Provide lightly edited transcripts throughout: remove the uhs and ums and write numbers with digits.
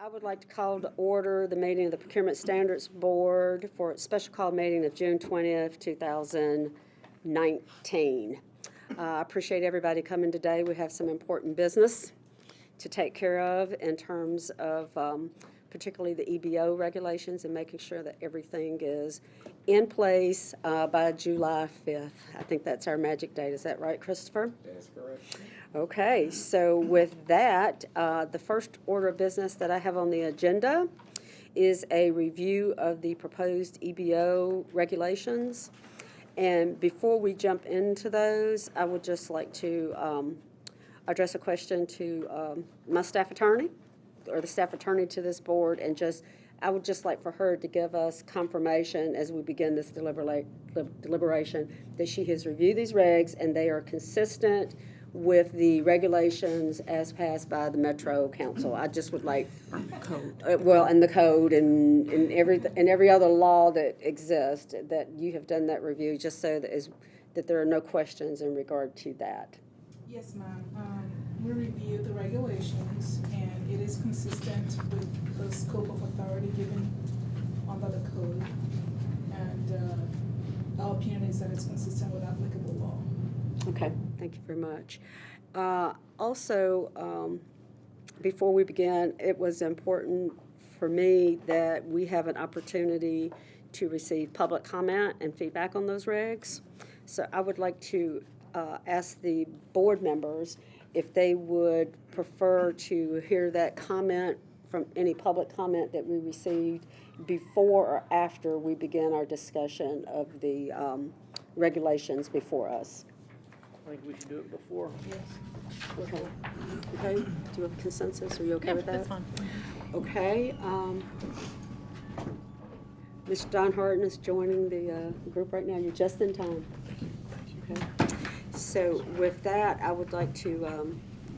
I would like to call to order the meeting of the Procurement Standards Board for its special call meeting of June 20th, 2019. I appreciate everybody coming today. We have some important business to take care of in terms of particularly the EBO regulations and making sure that everything is in place by July 5th. I think that's our magic date. Is that right, Christopher? That's correct. Okay, so with that, the first order of business that I have on the agenda is a review of the proposed EBO regulations. And before we jump into those, I would just like to address a question to my staff attorney, or the staff attorney to this board, and I would just like for her to give us confirmation as we begin this deliberation that she has reviewed these regs and they are consistent with the regulations as passed by the Metro Council. I just would like Code. and the code and every other law that exists, that you have done that review, just so that there are no questions in regard to that. Yes, ma'am. We reviewed the regulations, and it is consistent with the scope of authority given under the code. And our opinion is that it's consistent with applicable law. Okay, thank you very much. Also, before we begin, it was important for me that we have an opportunity to receive public comment and feedback on those regs. So I would like to ask the board members if they would prefer to hear that comment from any public comment that we received before or after we begin our discussion of the regulations before us. I think we should do it before. Yes. Okay. Okay, do you have a consensus? Are you okay with that? That's fine. Okay. Mr. Don Harden is joining the group right now. You're just in time. Okay. So with that, I would like to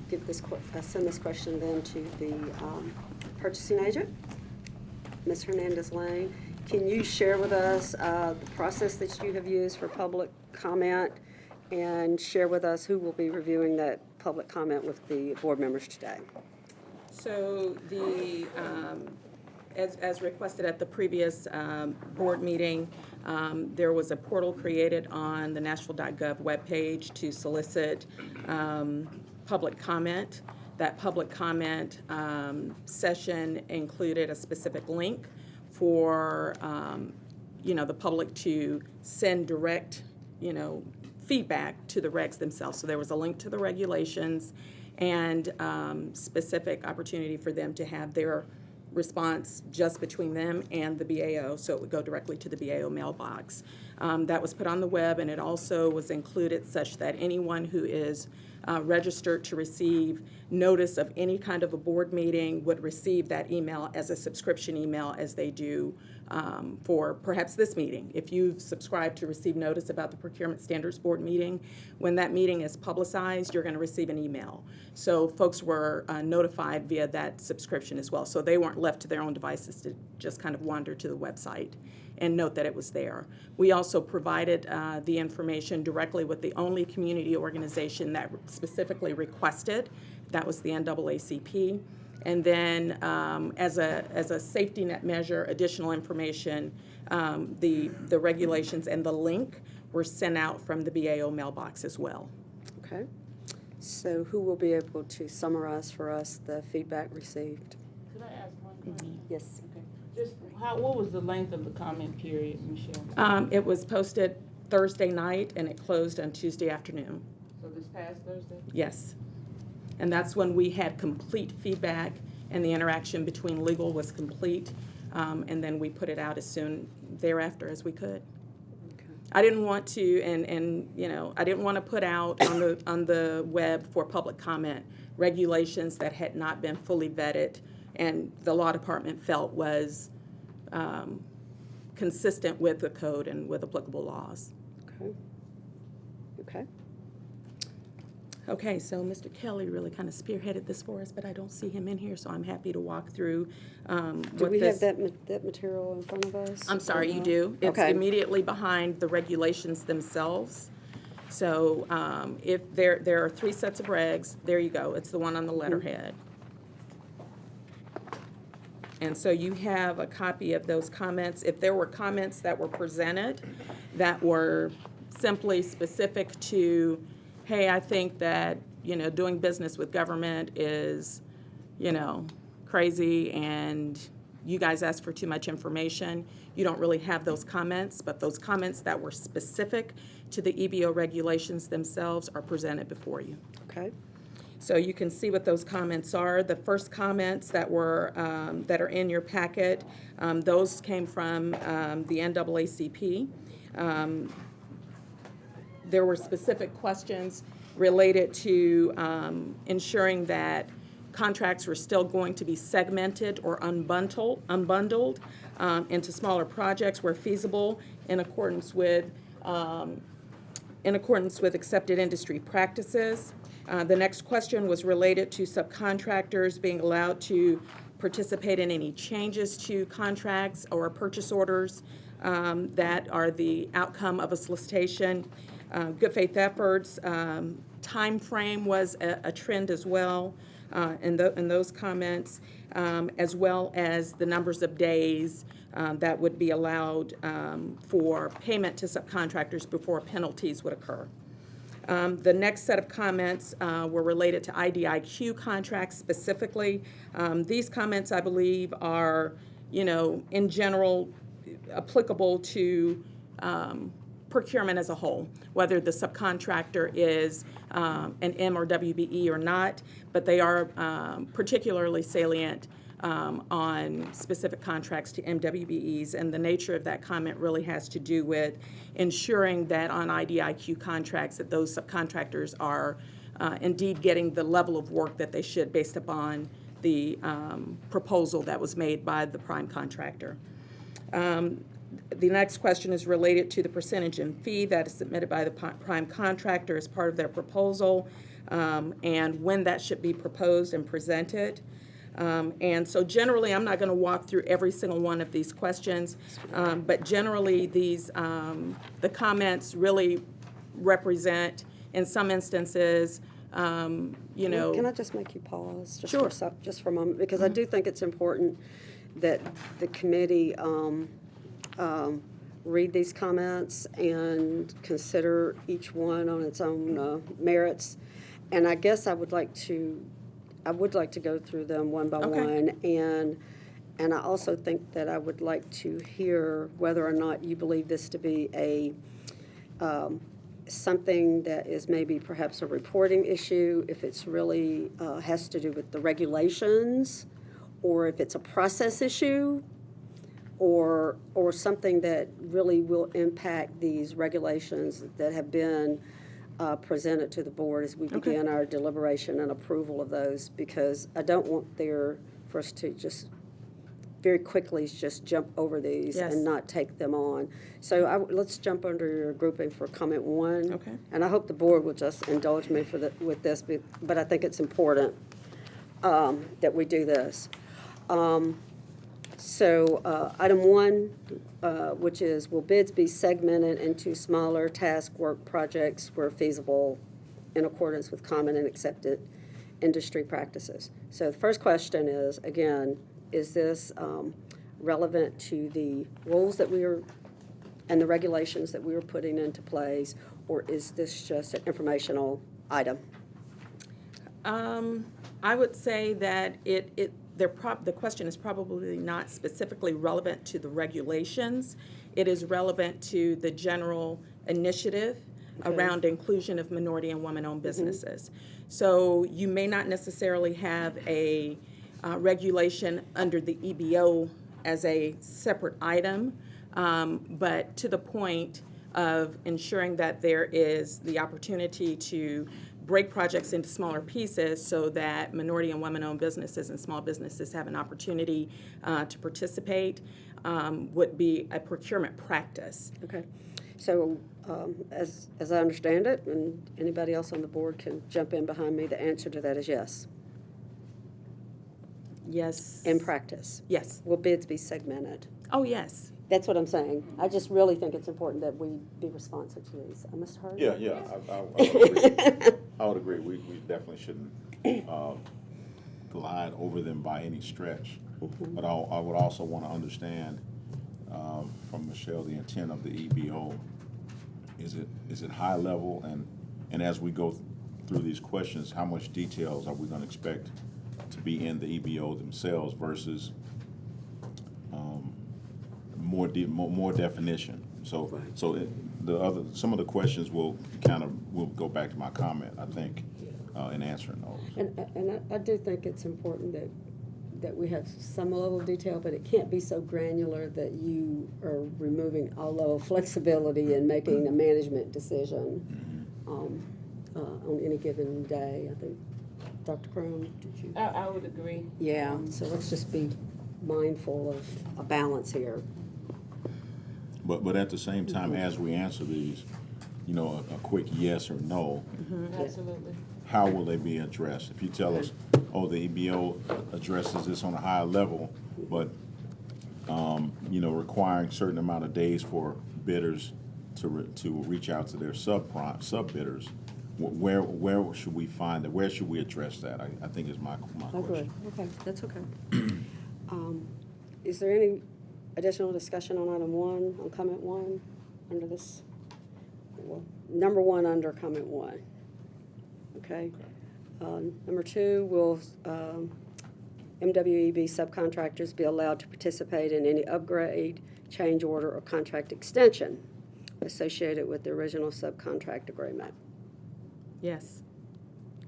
send this question then to the purchasing agent, Ms. Hernandez-Lang. Can you share with us the process that you have used for public comment, and share with us who will be reviewing that public comment with the board members today? So the, as requested at the previous board meeting, there was a portal created on the Nashville.gov webpage to solicit public comment. That public comment session included a specific link for, the public to send direct, feedback to the regs themselves. So there was a link to the regulations and specific opportunity for them to have their response just between them and the BAO, so it would go directly to the BAO mailbox. That was put on the web, and it also was included such that anyone who is registered to receive notice of any kind of a board meeting would receive that email as a subscription email, as they do for perhaps this meeting. If you've subscribed to receive notice about the Procurement Standards Board meeting, when that meeting is publicized, you're going to receive an email. So folks were notified via that subscription as well. So they weren't left to their own devices to just kind of wander to the website and note that it was there. We also provided the information directly with the only community organization that specifically requested. That was the NAACP. And then as a safety net measure, additional information, the regulations and the link were sent out from the BAO mailbox as well. Okay. So who will be able to summarize for us the feedback received? Could I ask one question? Yes. Okay. Just what was the length of the comment period, Michelle? It was posted Thursday night and it closed on Tuesday afternoon. So this past Thursday? Yes. And that's when we had complete feedback and the interaction between legal was complete. And then we put it out as soon thereafter as we could. Okay. I didn't want to, I didn't want to put out on the web for public comment regulations that had not been fully vetted and the law department felt was consistent with the code and with applicable laws. Okay. Okay. Okay, so Mr. Kelly really kind of spearheaded this for us, but I don't see him in here, so I'm happy to walk through Do we have that material in front of us? I'm sorry, you do. It's Okay. immediately behind the regulations themselves. So if there are 3 sets of regs, there you go. It's the one on the letterhead. And so you have a copy of those comments. If there were comments that were presented that were simply specific to, hey, I think that, doing business with government is, crazy and you guys asked for too much information, you don't really have those comments, but those comments that were specific to the EBO regulations themselves are presented before you. Okay. So you can see what those comments are. The first comments that were that are in your packet, those came from the NAACP. There were specific questions related to ensuring that contracts were still going to be segmented or unbundled into smaller projects where feasible in accordance with accepted industry practices. The next question was related to subcontractors being allowed to participate in any changes to contracts or purchase orders that are the outcome of a solicitation. Good faith efforts, time frame was a trend as well in those comments, as well as the numbers of days that would be allowed for payment to subcontractors before penalties would occur. The next set of comments were related to IDIQ contracts specifically. These comments, I believe, are, in general, applicable to procurement as a whole, whether the subcontractor is an M or WBE or not, but they are particularly salient on specific contracts to MWBEs, and the nature of that comment really has to do with ensuring that on IDIQ contracts that those subcontractors are indeed getting the level of work that they should based upon the proposal that was made by the prime contractor. The next question is related to the percentage and fee that is submitted by the prime contractor as part of their proposal, and when that should be proposed and presented. And so generally, I'm not going to walk through every single one of these questions, but generally these, the comments really represent, in some instances, Can I just make you pause? Sure. Just for a moment, because I do think it's important that the committee read these comments and consider each one on its own merits. And I guess I would like to go through them one by Okay. one, and I also think that I would like to hear whether or not you believe this to be a something that is maybe perhaps a reporting issue, if it's really has to do with the regulations, or if it's a process issue, or something that really will impact these regulations that have been presented to the board as we begin our deliberation and approval of those, because I don't want for us to just very quickly just jump over these Yes. and not take them on. So let's jump under your grouping for comment one. Okay. And I hope the board will just indulge me with this, but I think it's important that we do this. So item one, which is, will bids be segmented into smaller task work projects where feasible in accordance with common and accepted industry practices? So the first question is, again, is this relevant to the rules that and the regulations that we are putting into place, or is this just an informational item? I would say that the question is probably not specifically relevant to the regulations. It is relevant to the general initiative around inclusion of minority and women-owned businesses. So you may not necessarily have a regulation under the EBO as a separate item, but to the point of ensuring that there is the opportunity to break projects into smaller pieces so that minority and women-owned businesses and small businesses have an opportunity to participate would be a procurement practice. Okay. So as I understand it, and anybody else on the board can jump in behind me, the answer to that is yes. Yes. In practice. Yes. Will bids be segmented? Oh, yes. That's what I'm saying. I just really think it's important that we be responsive to these. Mr. Hurd? Yeah, I would agree. I would agree. We definitely shouldn't glide over them by any stretch. But I would also want to understand from Michelle the intent of the EBO. Is it high level, and as we go through these questions, how much details are we going to expect to be in the EBO themselves versus more definition? So some of the questions will go back to my comment, I think, in answering those. And I do think it's important that we have some level of detail, but it can't be so granular that you are removing all level of flexibility in making a management decision on any given day. I think, Dr. Crum, did you? I would agree. Yeah, so let's just be mindful of a balance here. But at the same time, as we answer these, a quick yes or no, Absolutely. how will they be addressed? If you tell us, the EBO addresses this on a higher level, but, requiring certain amount of days for bidders to reach out to their sub bidders, where should we find that? Where should we address that? I think is my Oh, question. good. Okay, that's okay. Is there any additional discussion on item 1, on comment 1, under this? Well, number 1 under comment 1. Okay. Number 2, will MWEB subcontractors be allowed to participate in any upgrade, change order, or contract extension associated with the original subcontract agreement? Yes.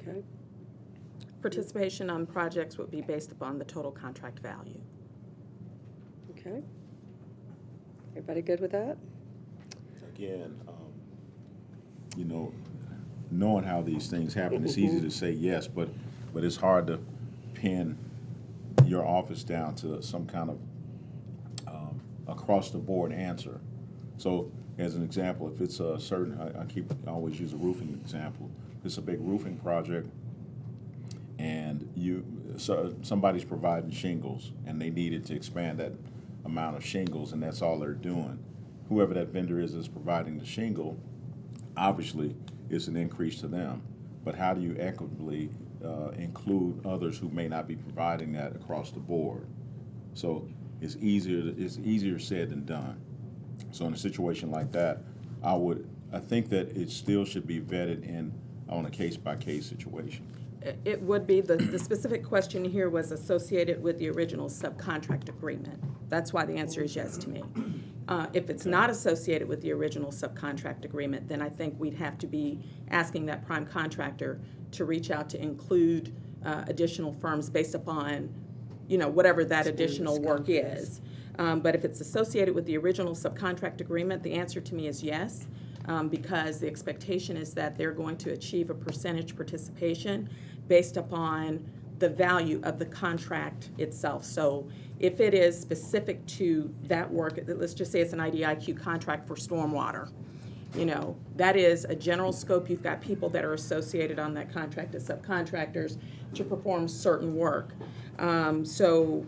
Okay. Participation on projects would be based upon the total contract value. Okay. Everybody good with that? Again, knowing how these things happen, it's easy to say yes, but it's hard to pin your office down to some kind of across-the-board answer. So, as an example, if it's a certain, I always use a roofing example. If it's a big roofing project, and somebody's providing shingles, and they needed to expand that amount of shingles, and that's all they're doing. Whoever that vendor is that's providing the shingle, obviously, it's an increase to them. But how do you equitably include others who may not be providing that across the board? So it's easier said than done. So in a situation like that, I think that it still should be vetted on a case-by-case situation. It would be, the specific question here was associated with the original subcontract agreement. That's why the answer is yes to me. If it's not associated with the original subcontract agreement, then I think we'd have to be asking that prime contractor to reach out to include additional firms based upon, whatever that additional work is. But if it's associated with the original subcontract agreement, the answer to me is yes, because the expectation is that they're going to achieve a percentage participation based upon the value of the contract itself. So if it is specific to that work, let's just say it's an IDIQ contract for stormwater, that is a general scope. You've got people that are associated on that contract as subcontractors to perform certain work. So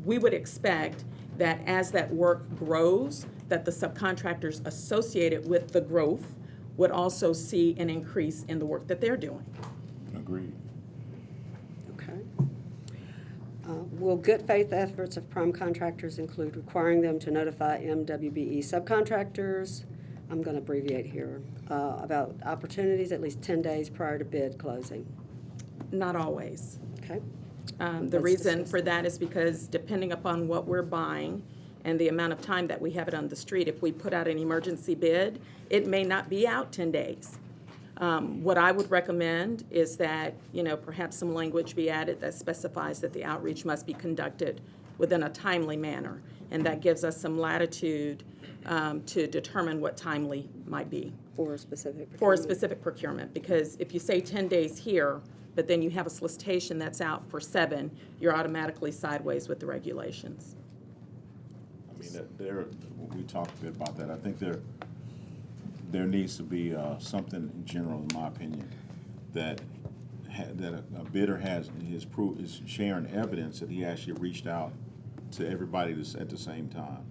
we would expect that as that work grows, that the subcontractors associated with the growth would also see an increase in the work that they're doing. Agreed. Okay. Will good faith efforts of prime contractors include requiring them to notify MWBE subcontractors, I'm going to abbreviate here, about opportunities at least 10 days prior to bid closing? Not always. Okay. The Let's reason discuss for that is because depending upon what we're buying and the amount of time that we have it on the street, if we put out an emergency bid, it may not be out 10 days. What I would recommend is that, perhaps some language be added that specifies that the outreach must be conducted within a timely manner, and that gives us some latitude to determine what timely might be. For a specific For a procurement. specific procurement, because if you say 10 days here, but then you have a solicitation that's out for 7, you're automatically sideways with the regulations. I mean, we talked a bit about that. I think there needs to be something in general, in my opinion, that a bidder is sharing evidence that he actually reached out to everybody at the same time.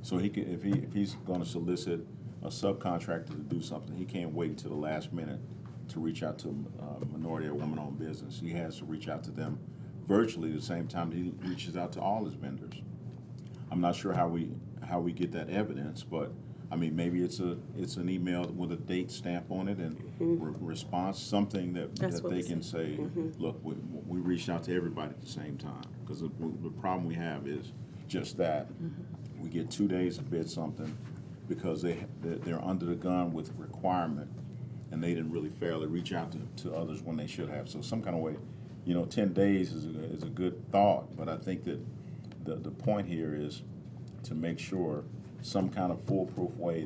So if he's going to solicit a subcontractor to do something, he can't wait until the last minute to reach out to a minority or woman-owned business. He has to reach out to them virtually at the same time he reaches out to all his vendors. I'm not sure how we get that evidence, but I mean, maybe it's an email with a date stamp on it and response, something that That's what they we can said. say, look, we reached out to everybody at the same time. Because the problem we have is just that. We get 2 days to bid something because they're under the gun with requirement, and they didn't really fairly reach out to others when they should have. So some kind of way, 10 days is a good thought, but I think that the point here is to make sure some kind of foolproof way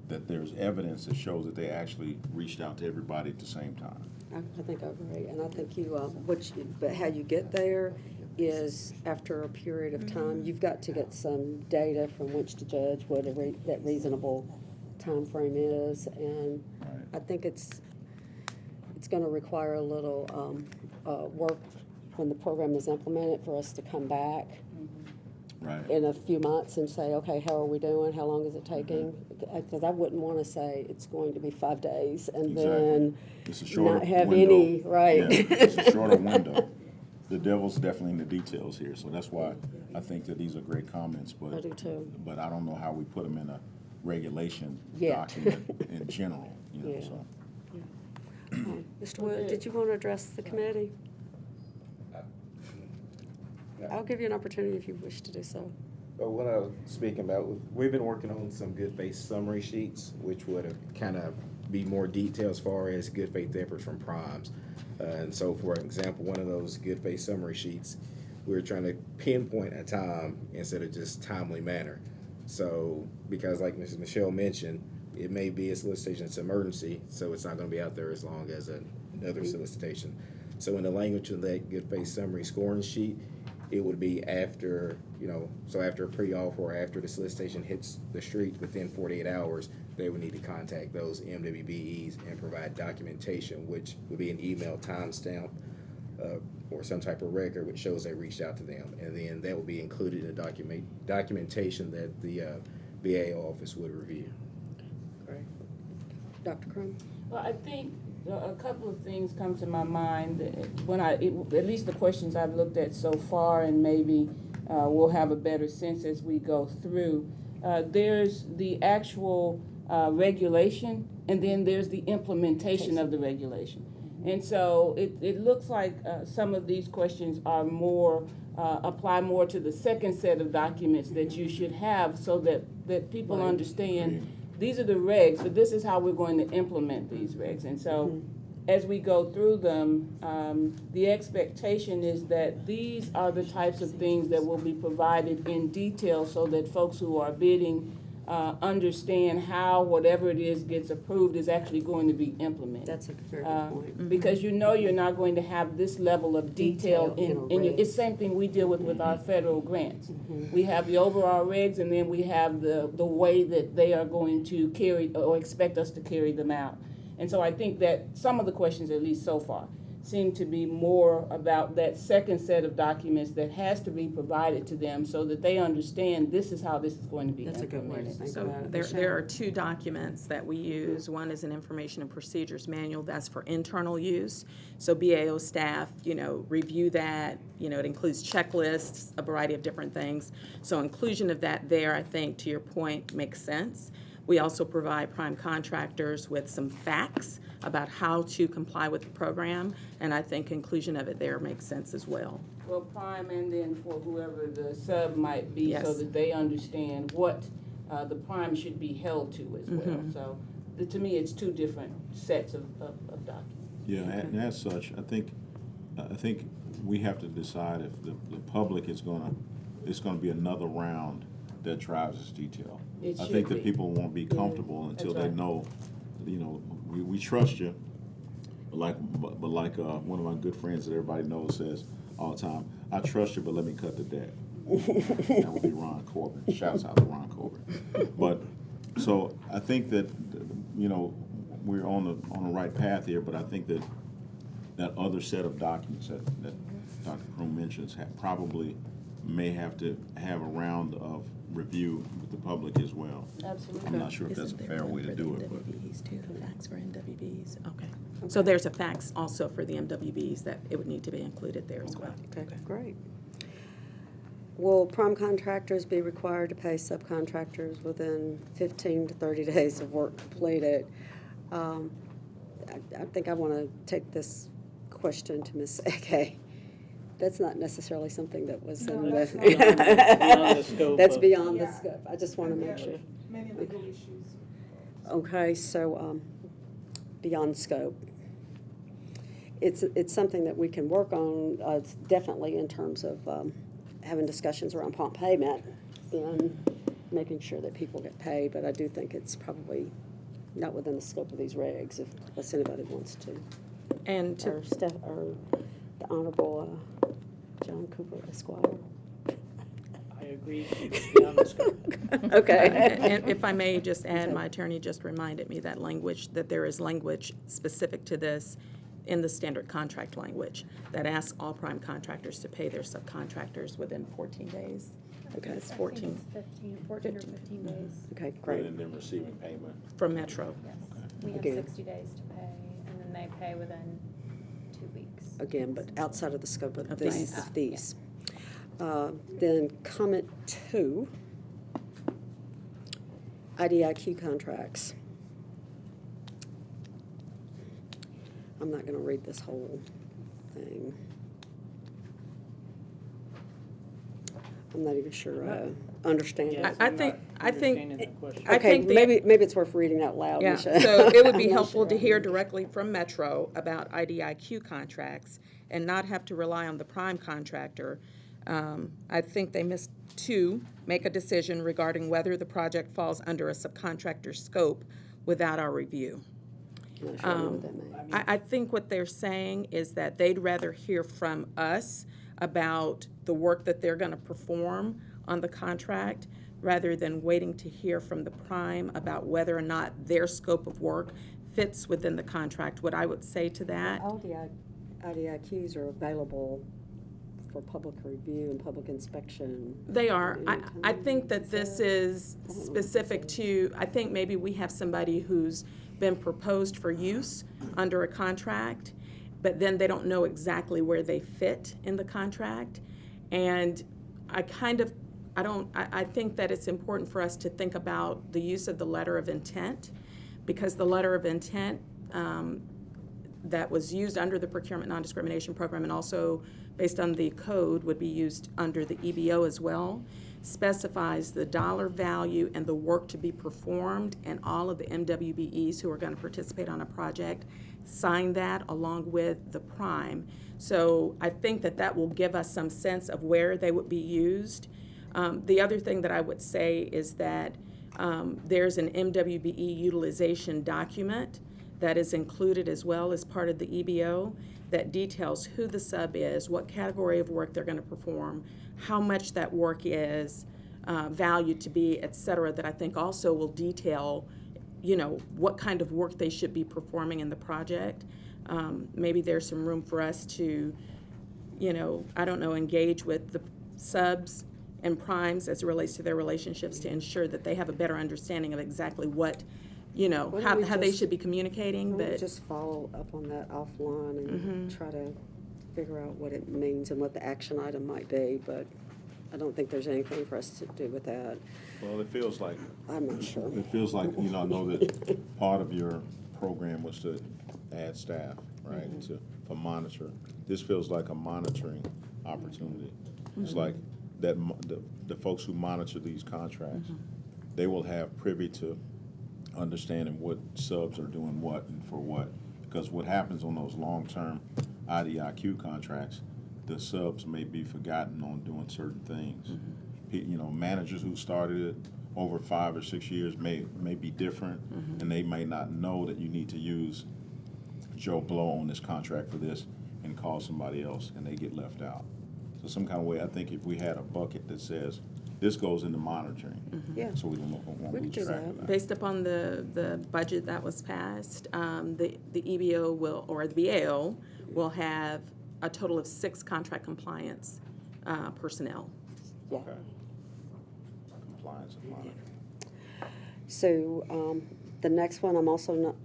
that there's evidence that shows that they actually reached out to everybody at the same time. I think I agree, and I think but how you get there is after a period of time, you've got to get some data from which to judge what that reasonable time frame is, and Right. I think it's going to require a little work when the program is implemented for us to come back Right. in a few months and say, okay, how are we doing? How long is it taking? Because I wouldn't want to say it's going to be 5 days and then It's a shorter not have window. any, right? Yeah, it's a shorter window. The devil's definitely in the details here, so that's why I think that these are great comments, but I do too. But I don't know how we put them in a regulation Yet. document in general, Yeah. so. Mr. Wood, did you want to address the committee? I'll give you an opportunity if you wish to do so. But what I was speaking about, we've been working on some good faith summary sheets, which would kind of be more detailed as far as good faith efforts from primes. And so, for example, one of those good faith summary sheets, we were trying to pinpoint a time instead of just timely manner. So, because like Mrs. Michelle mentioned, it may be a solicitation that's emergency, so it's not going to be out there as long as another solicitation. So, in the language of that good faith summary scoring sheet, it would be after, so after a pre-offer or after the solicitation hits the street within 48 hours, they would need to contact those MWBEs and provide documentation, which would be an email timestamp or some type of record which shows they reached out to them. And then that would be included in the documentation that the BA office would review. Great. Dr. Crum? Well, I think a couple of things come to my mind when at least the questions I've looked at so far, and maybe we'll have a better sense as we go through. There's the actual regulation, and then there's the implementation of the regulation. And so it looks like some of these questions are more, apply more to the second set of documents that you should have so that people understand these are the regs, but this is how we're going to implement these regs. And so as we go through them, the expectation is that these are the types of things that will be provided in detail so that folks who are bidding understand how whatever it is gets approved is actually going to be implemented. That's a very good point. Because you're not going to have this level of detail Detail in in your, regs. it's the same thing we deal with our federal grants. We have the overall regs, and then we have the way that they are going to carry or expect us to carry them out. And so I think that some of the questions, at least so far, seem to be more about that second set of documents that has to be provided to them so that they understand this is how this is going to be That's a good way to implemented. think So about it. there are 2 documents that we use. One is an information and procedures manual that's for internal use. So BAO staff, review that. It includes checklists, a variety of different things. So inclusion of that there, I think, to your point, makes sense. We also provide prime contractors with some facts about how to comply with the program, and I think inclusion of it there makes sense as well. Well, prime, and then for whoever the sub might be, so Yes. that they understand what the prime should be held to as well. So to me, it's 2 different sets of documents. Yeah, and as such, I think we have to decide if the public it's gonna be another round that drives this detail. It I should think be. that people won't be comfortable until That's they right. know, we trust you. But like one of my good friends that everybody knows says all the time, I trust you, but let me cut the debt. That would be Ron Corbin. Shouts out to Ron Corbin. But so I think that we're on the right path here. But I think that other set of documents that Dr. Kroom mentions probably may have to have a round of review with the public as well. Absolutely. I'm not sure if that's a fair way to do it, but. MWBs too, the facts for MWBs, okay. So there's a fax also for the MWBs that it would need to be included there as well. Okay, great. Will prime contractors be required to pay subcontractors within 15 to 30 days of work completed? I think I want to take this question to Ms. Eke. That's not necessarily something that was No, in that's the. not- Beyond the scope That's of- beyond the Yeah. scope. I just want to make sure. Many legal issues. Okay, so, beyond scope. It's something that we can work on, it's definitely in terms of, having discussions around prompt payment and making sure that people get paid, but I do think it's probably not within the scope of these regs, unless anybody wants to. And to Or the Honorable, John Cooper Esquire. I agree, it's beyond the scope. Okay. And if I may just add, my attorney just reminded me that there is language specific to this in the standard contract language that asks all prime contractors to pay their subcontractors within 14 days. Okay. It's I think 14 it's 14 or 15 days. Okay, great. And then receiving payment. from Metro. Yes. We have Again. 60 days to pay, and then they pay within 2 weeks. Again, but outside of the scope of Of this, these. of these. Then comment 2, IDIQ contracts. I'm not gonna read this whole thing. I'm not even sure I understand Yes, it. I I'm think- not I think- understanding the question. I Okay, think the- maybe it's worth reading out loud, Yeah, Misha. so it would be I'm not helpful to sure. hear directly from Metro about IDIQ contracts and not have to rely on the prime contractor. I think they missed 2, make a decision regarding whether the project falls under a subcontractor's scope without our review. I'm not sure I know what that means. I think what they're saying is that they'd rather hear from us about the work that they're gonna perform on the contract rather than waiting to hear from the prime about whether or not their scope of work fits within the contract. What I would say to that, All the IDIQs are available for public review and public inspection. they are, I Anytime. think that this is specific to, I think maybe we have somebody who's been proposed for use under a contract, but then they don't know exactly where they fit in the contract. And I think that it's important for us to think about the use of the letter of intent, because the letter of intent that was used under the Procurement Non-Discrimination Program and also based on the code would be used under the EBO as well, specifies the dollar value and the work to be performed, and all of the MWBEs who are going to participate on a project sign that along with the prime. So I think that will give us some sense of where they would be used. The other thing that I would say is that there's an MWBE utilization document that is included as well as part of the EBO that details who the sub is, what category of work they're going to perform, how much that work is valued to be, et cetera, that I think also will detail, what kind of work they should be performing in the project. Maybe there's some room for us to, engage with the subs and primes as it relates to their relationships to ensure that they have a better understanding of exactly what, Why don't we how they just- should be communicating, Why don't we but. just follow up on that offline and try to figure out what it means and what the action item might be, but I don't think there's anything for us to do with that. Well, it feels like, I'm not sure. it feels like, I know that part of your program was to add staff, right, for monitor. This feels like a monitoring opportunity. It's like that, the folks who monitor these contracts, they will have privy to understanding what subs are doing what and for what. Because what happens on those long-term IDIQ contracts, the subs may be forgotten on doing certain things. Managers who started it over 5 or 6 years may be different, and they may not know that you need to use Joe Blow on this contract for this and call somebody else, and they get left out. So some kind of way, I think if we had a bucket that says, this goes into monitoring, Yeah. so we won't We could lose do track that. of that. Based upon the budget that was passed, the EBO will, or the BAO, will have a total of 6 contract compliance personnel Yeah. Okay. Compliance and monitoring. So, the next one, I'm also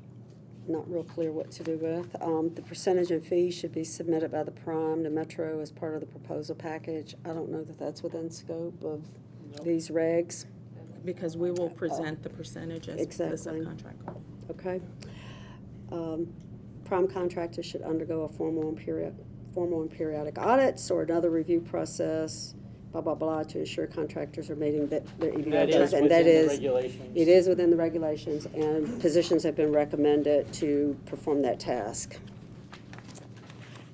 not real clear what to do with. The percentage and fee should be submitted by the Prime to Metro as part of the proposal package. I don't know that that's within scope of these regs, Because we will present the percentage as the Exactly. subcontract. okay? Prime contractors should undergo a formal and periodic audits or another review process, blah, blah, blah, to ensure contractors are meeting their EBO That is goals. And within that the is, regulations. it is within the regulations, and positions have been recommended to perform that task.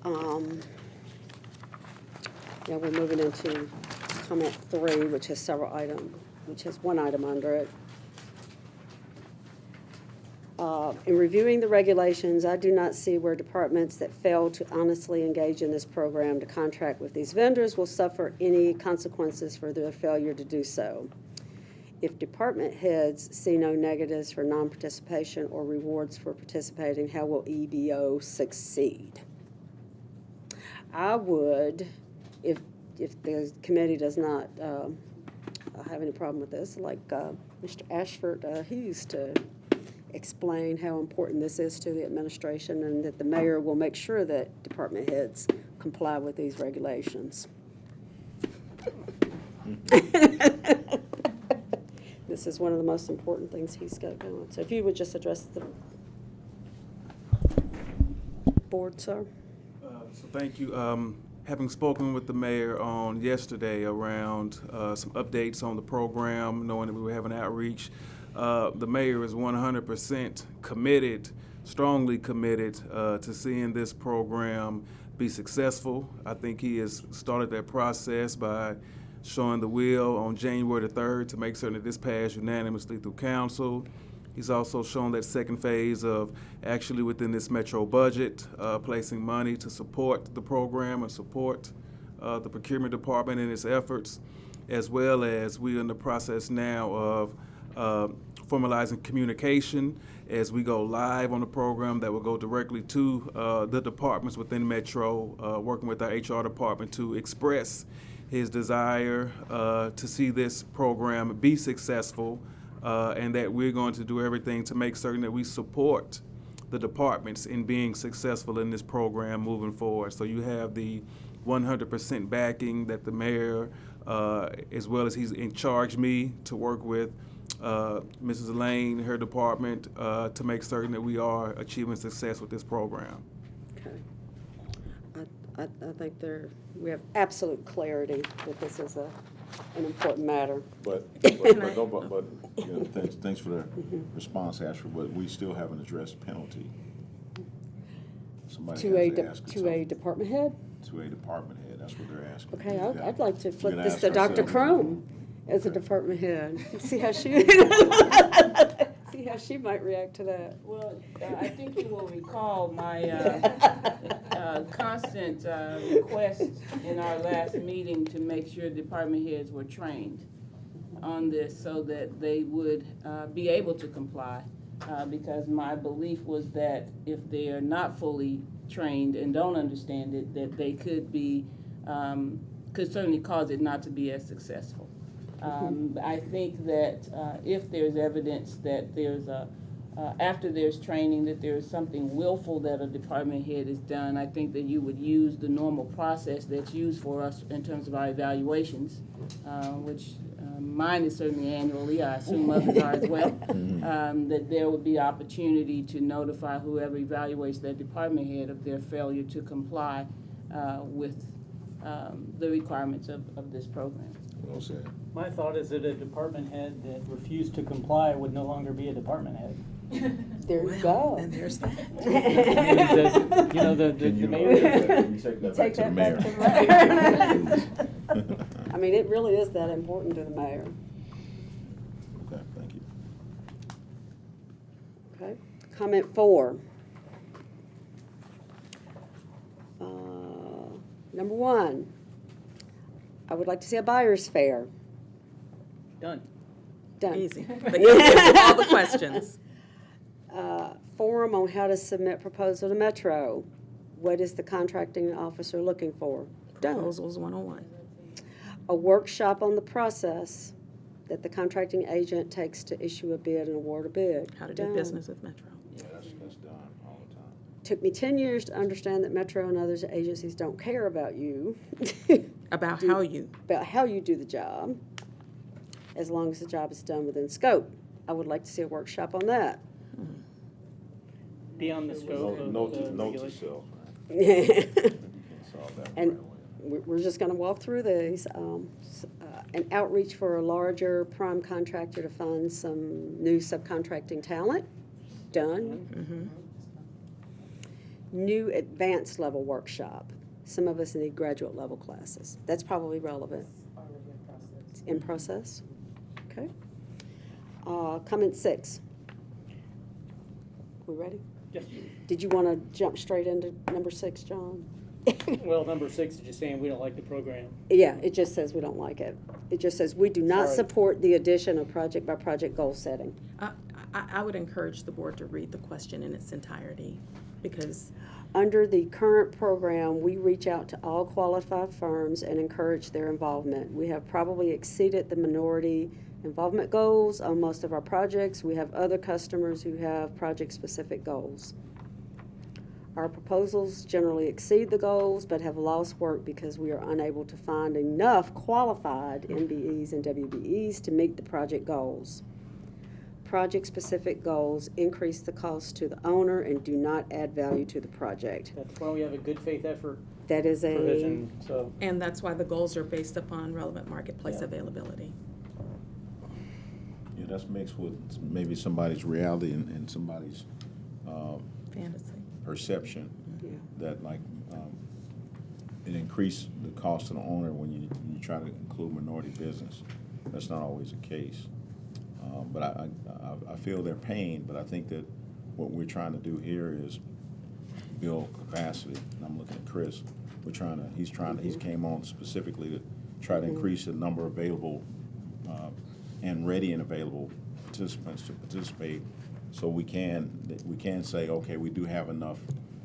Now we're moving into comment 3, which has which has one item under it. In reviewing the regulations, I do not see where departments that fail to honestly engage in this program to contract with these vendors will suffer any consequences for their failure to do so. If department heads see no negatives for non-participation or rewards for participating, how will EBO succeed? I would, if the committee does not have any problem with this, like Mr. Ashford, he used to explain how important this is to the administration and that the mayor will make sure that department heads comply with these regulations. This is one of the most important things he's got going. So if you would just address the board, sir. So thank you. Having spoken with the mayor on yesterday around some updates on the program, knowing that we were having outreach, the mayor is 100% committed, strongly committed to seeing this program be successful. I think he has started that process by showing the will on January the 3rd to make certain that this passed unanimously through council. He's also shown that second phase of actually within this Metro budget, placing money to support the program and support the procurement department in its efforts, as well as we're in the process now of formalizing communication as we go live on the program that will go directly to the departments within Metro, working with our HR department to express his desire to see this program be successful, and that we're going to do everything to make certain that we support the departments in being successful in this program moving forward. So you have the 100% backing that the mayor, as well as he's in charge me to work with Mrs. Lane, her department, to make certain that we are achieving success with this program. Okay. I think we have absolute clarity that this is an important matter. But you know, thanks for the response, Ashford, but we still haven't addressed penalty. Somebody To has to ask to a department head? To a department head, that's what they're asking. Okay, Yeah. I'd like to flip can this ask to Dr. ourselves. Crum as a department head. See how she might react to that. Well, I think you will recall my constant request in our last meeting to make sure department heads were trained on this so that they would be able to comply. Because my belief was that if they are not fully trained and don't understand it, that they could be, could certainly cause it not to be as successful. I think that if there's evidence that there's after there's training, that there is something willful that a department head has done, I think that you would use the normal process that's used for us in terms of our evaluations, which mine is certainly annually, I assume others are as well, that there would be opportunity to notify whoever evaluates that department head of their failure to comply with the requirements of this program. Well said. My thought is that a department head that refused to comply would no longer be a department head. There you go. And there's that. You know, the Can you mayor. take that back to the mayor? I mean, it really is that important to the mayor. Okay, thank you. Okay. Comment 4. Number 1, I would like to see a buyer's fair. Done. Done. Easy. All the questions. Forum on how to submit proposal to Metro. What is the contracting officer looking for? Done. Proposals 101. A workshop on the process that the contracting agent takes to issue a bid and award a bid. How to do Done. business with Metro. Yeah, that's done all the time. Took me 10 years to understand that Metro and other agencies don't care about you, About how you, about how you do the job, as long as the job is done within scope. I would like to see a workshop on that. Beyond the scope of Note the to regulation. self, man. You can't solve that And right away. we're just gonna walk through these. An outreach for a larger prime contractor to find some new subcontracting talent, done. New advanced level workshop. Some of us need graduate level classes. That's probably relevant. It's in process, okay. Comment 6. We ready? Yes. Did you wanna jump straight into number 6, John? Well, number 6 is just saying we don't like the program. Yeah, it just says we don't like it. It just says we do not Sorry. support the addition of project-by-project goal setting. I would encourage the board to read the question in its entirety, because Under the current program, we reach out to all qualified firms and encourage their involvement. We have probably exceeded the minority involvement goals on most of our projects. We have other customers who have project-specific goals. Our proposals generally exceed the goals, but have lost work because we are unable to find enough qualified MBEs and WBEs to meet the project goals. Project-specific goals increase the cost to the owner and do not add value to the project. That's why we have a good faith effort That is a, provision, so. and that's why the goals are based upon relevant marketplace Yeah. availability. Yeah, that's mixed with maybe somebody's reality and somebody's Fantasy. perception yeah. that like it increased the cost to the owner when you try to include minority business. That's not always the case. But I feel their pain, but I think that what we're trying to do here is build capacity. And I'm looking at Chris. He's came on specifically to try to increase the number of available and ready and available participants to participate, so we can say, okay, we do have enough.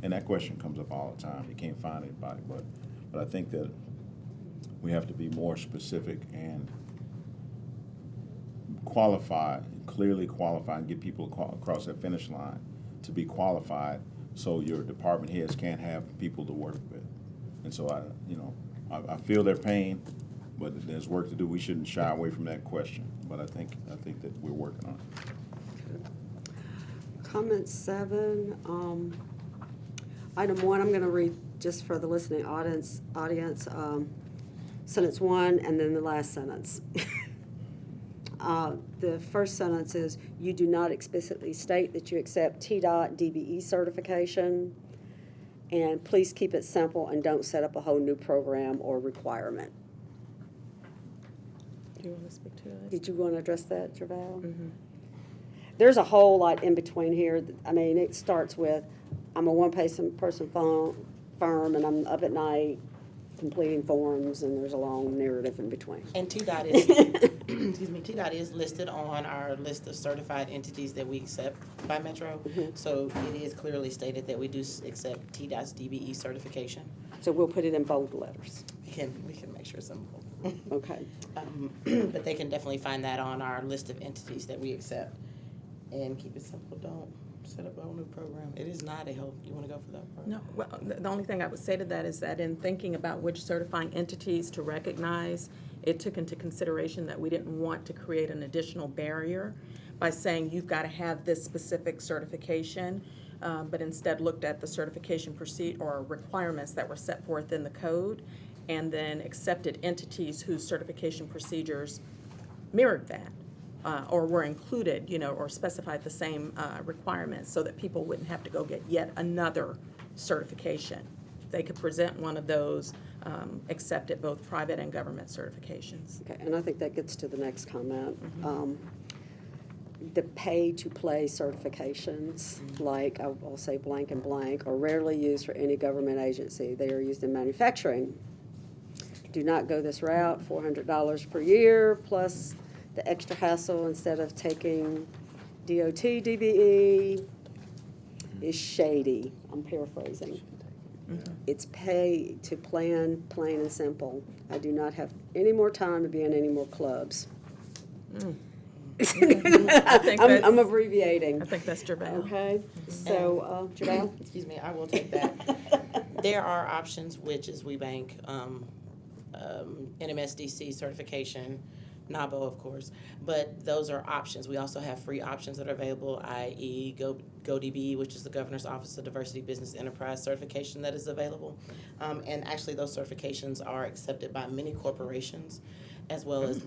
And that question comes up all the time. You can't find anybody, but I think that we have to be more specific and qualified, clearly qualified, and get people across that finish line to be qualified, so your department heads can't have people to work with. And so I feel their pain, but there's work to do. We shouldn't shy away from that question, but I think that we're working on it. Comment 7, item 1, I'm gonna read just for the listening audience, sentence 1 and then the last sentence. The first sentence is, you do not explicitly state that you accept TDOT DBE certification, and please keep it simple and don't set up a whole new program or requirement. Do you want to speak to that? Did you want to address that, Javal? Mhm. There's a whole lot in between here. I mean, it starts with, I'm a one-person firm, and I'm up at night completing forms, and there's a long narrative in between. And TDOT is, excuse me, TDOT is listed on our list of certified entities that we accept by Metro. So it is clearly stated that we do accept TDOT's DBE certification. So we'll put it in bold letters. We can make sure it's simple. Okay. But they can definitely find that on our list of entities that we accept. And keep it simple, don't set up a whole new program. It is not a help. You wanna go for that part? No, well, the only thing I would say to that is that in thinking about which certifying entities to recognize, it took into consideration that we didn't want to create an additional barrier by saying you've got to have this specific certification, but instead looked at the certification or requirements that were set forth in the code, and then accepted entities whose certification procedures mirrored that. Or were included, or specified the same requirements, so that people wouldn't have to go get yet another certification. They could present one of those, accepted both private and government certifications. Okay, and I think that gets to the next comment. The pay-to-play certifications, like I'll say blank and blank, are rarely used for any government agency. They are used in manufacturing. Do not go this route. $400 per year plus the extra hassle instead of taking DOT DBE is shady. I'm paraphrasing. It's pay to plan, plain and simple. I do not have any more time to be in any more clubs. think I'm that's- abbreviating. I think that's JaVale. Okay, so, JaVale? Excuse me, I will take that. There are options, which is WeBank, NMSDC certification, NABO, of course, but those are options. We also have free options that are available, i.e. GoDB, which is the Governor's Office of Diversity Business Enterprise certification that is available. And actually, those certifications are accepted by many corporations, as well as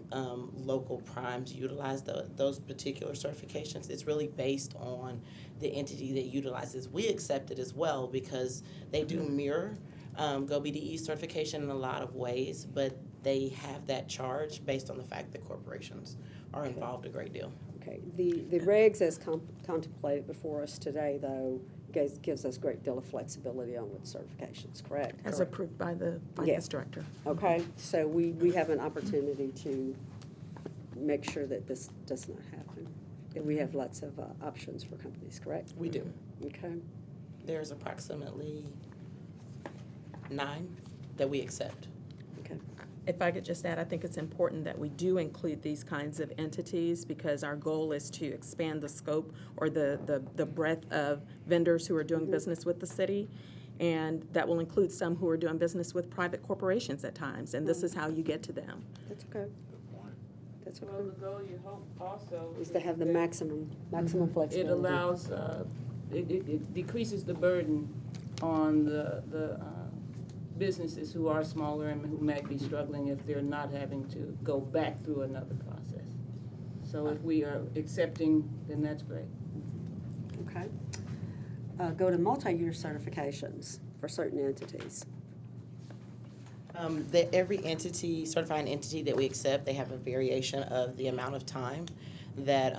local primes utilize those particular certifications. It's really based on the entity that utilizes. We accept it as well because they do mirror GoBDE certification in a lot of ways, but they have that charge based on the fact that corporations are involved a great deal. Okay, the regs as contemplated before us today, though, gives us a great deal of flexibility on with certifications, correct? As Correct. approved by the finance director. Okay, so we have an opportunity to make sure that this does not happen, that we have lots of options for companies, correct? We do. Okay, There's approximately 9 that we accept. okay. If I could just add, I think it's important that we do include these kinds of entities because our goal is to expand the scope or the breadth of vendors who are doing business with the city. And that will include some who are doing business with private corporations at times, and this is how you get to them. That's okay. That's Well, okay. the goal you hope also Is to have the that maximum it flexibility. allows, it decreases the burden on the businesses who are smaller and who might be struggling if they're not having to go back through another process. So if we are accepting, then that's great. Okay. Go to multi-year certifications for certain entities. Every entity, certifying entity that we accept, they have a variation of the amount of time that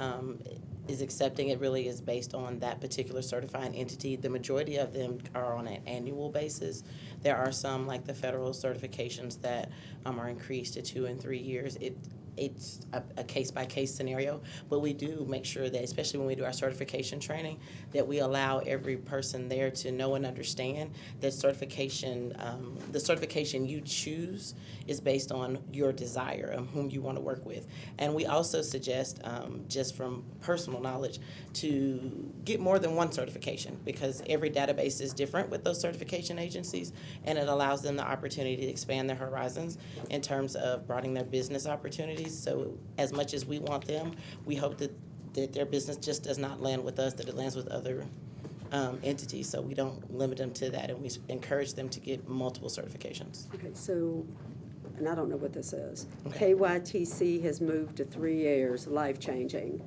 is accepting. It really is based on that particular certifying entity. The majority of them are on an annual basis. There are some, like the federal certifications, that are increased to 2 and 3 years. It's a case-by-case scenario, but we do make sure that, especially when we do our certification training, that we allow every person there to know and understand that certification, the certification you choose is based on your desire of whom you want to work with. And we also suggest, just from personal knowledge, to get more than one certification because every database is different with those certification agencies, and it allows them the opportunity to expand their horizons in terms of broadening their business opportunities. So as much as we want them, we hope that their business just does not land with us, that it lands with other entities. So we don't limit them to that, and we encourage them to get multiple certifications. Okay, so, and I don't know what this is. Okay. KYTC has moved to 3 years, life-changing.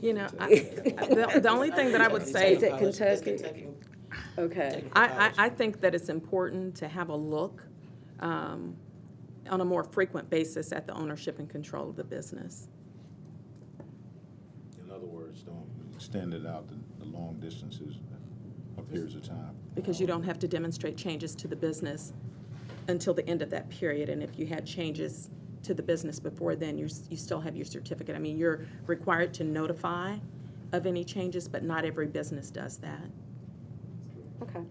You know, the only thing that I would say. Is it It's Kentucky? Okay. I think that it's important to have a look on a more frequent basis at the ownership and control of the business. In other words, don't extend it out the long distances or periods of time. Because you don't have to demonstrate changes to the business until the end of that period. And if you had changes to the business before then, you still have your certificate. I mean, you're required to notify of any changes, but not every business does that. Okay.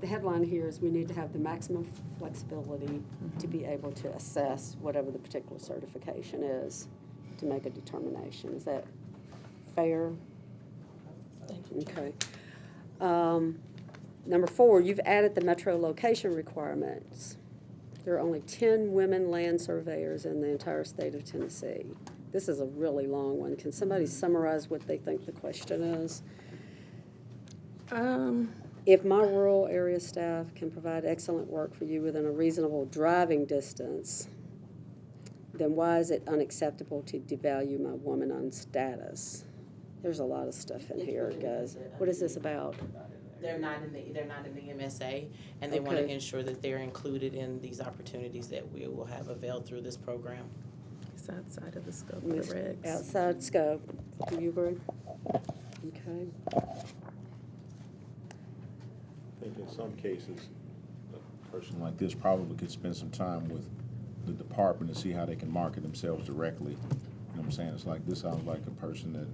The headline here is we need to have the maximum flexibility to be able to assess whatever the particular certification is to make a determination. Is that fair? Okay. Number 4, you've added the metro location requirements. There are only 10 women land surveyors in the entire state of Tennessee. This is a really long one. Can somebody summarize what they think the question is? If my rural area staff can provide excellent work for you within a reasonable driving distance, then why is it unacceptable to devalue my woman on status? There's a lot of stuff in here, guys. What is this about? They're not in the MSA, and they want to Okay. ensure that they're included in these opportunities that we will have availed through this program. It's outside of the scope of the regs. Outside scope. Do you agree? Okay. I think in some cases, a person like this probably could spend some time with the department to see how they can market themselves directly. You know what I'm saying? It's like, this sounds like a person that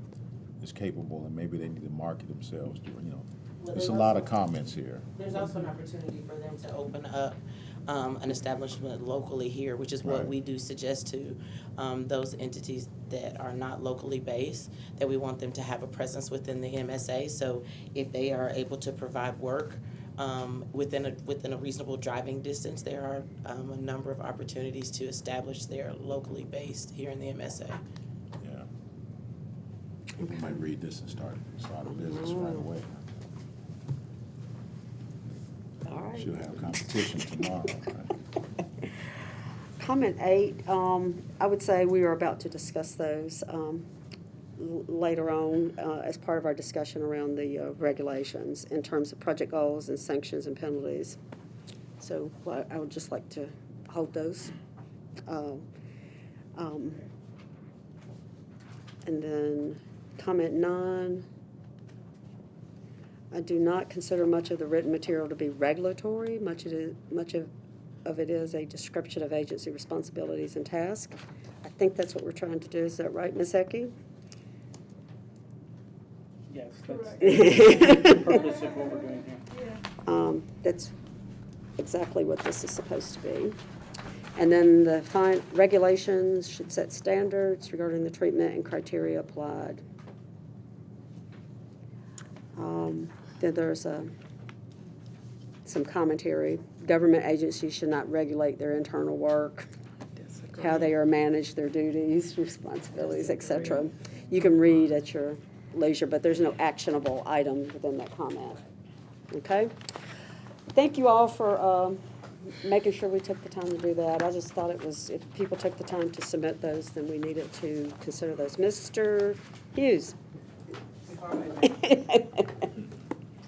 is capable, and maybe they need to market themselves, Well, there's there's a lot of also- comments here. There's also an opportunity for them to open up an establishment locally here, which is what Right. we do suggest to those entities that are not locally based, that we want them to have a presence within the MSA. So if they are able to provide work within a reasonable driving distance, there are a number of opportunities to establish there locally based here in the MSA. Yeah. People might read this and start a business right away. All right. She'll have competition tomorrow, right? Comment 8, I would say we are about to discuss those later on as part of our discussion around the regulations in terms of project goals and sanctions and penalties. So I would just like to hold those. And then comment 9, I do not consider much of the written material to be regulatory. Much of it is a description of agency responsibilities and tasks. I think that's what we're trying to do. Is that right, Ms. Ecke? Yes, Correct. that's the purpose of what we're doing here. That's exactly what this is supposed to be. And then the regulations should set standards regarding the treatment and criteria applied. Then there's some commentary. Government agencies should not regulate their internal work, how they are managed, their duties, responsibilities, etc. You can read at your leisure, but there's no actionable item within that comment. Okay? Thank you all for making sure we took the time to do that. I just thought it was, if people took the time to submit those, then we needed to consider those. Mr. Hughes?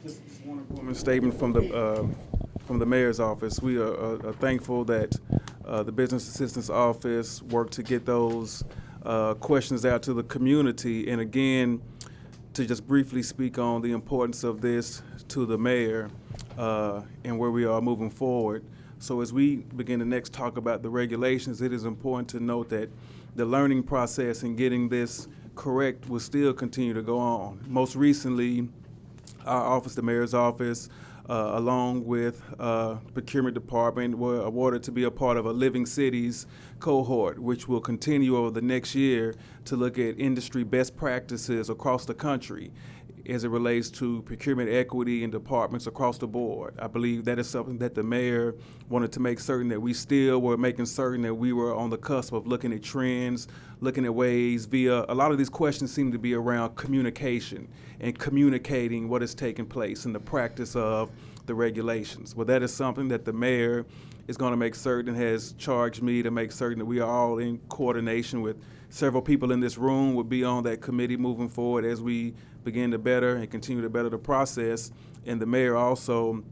Just one important statement from the mayor's office. We are thankful that the Business Assistance Office worked to get those questions out to the community. And again, to just briefly speak on the importance of this to the mayor and where we are moving forward. So as we begin to next talk about the regulations, it is important to note that the learning process and getting this correct will still continue to go on. Most recently, our office, the mayor's office, along with Procurement Department, were awarded to be a part of a Living Cities cohort, which will continue over the next year to look at industry best practices across the country as it relates to procurement equity in departments across the board. I believe that is something that the mayor wanted to make certain that we still were making certain that we were on the cusp of looking at trends, looking at ways via, a lot of these questions seem to be around communication and communicating what is taking place in the practice of the regulations. Well, that is something that the mayor is going to make certain, has charged me to make certain that we are all in coordination with several people in this room will be on that committee moving forward as we begin to better and continue to better the process. And the mayor also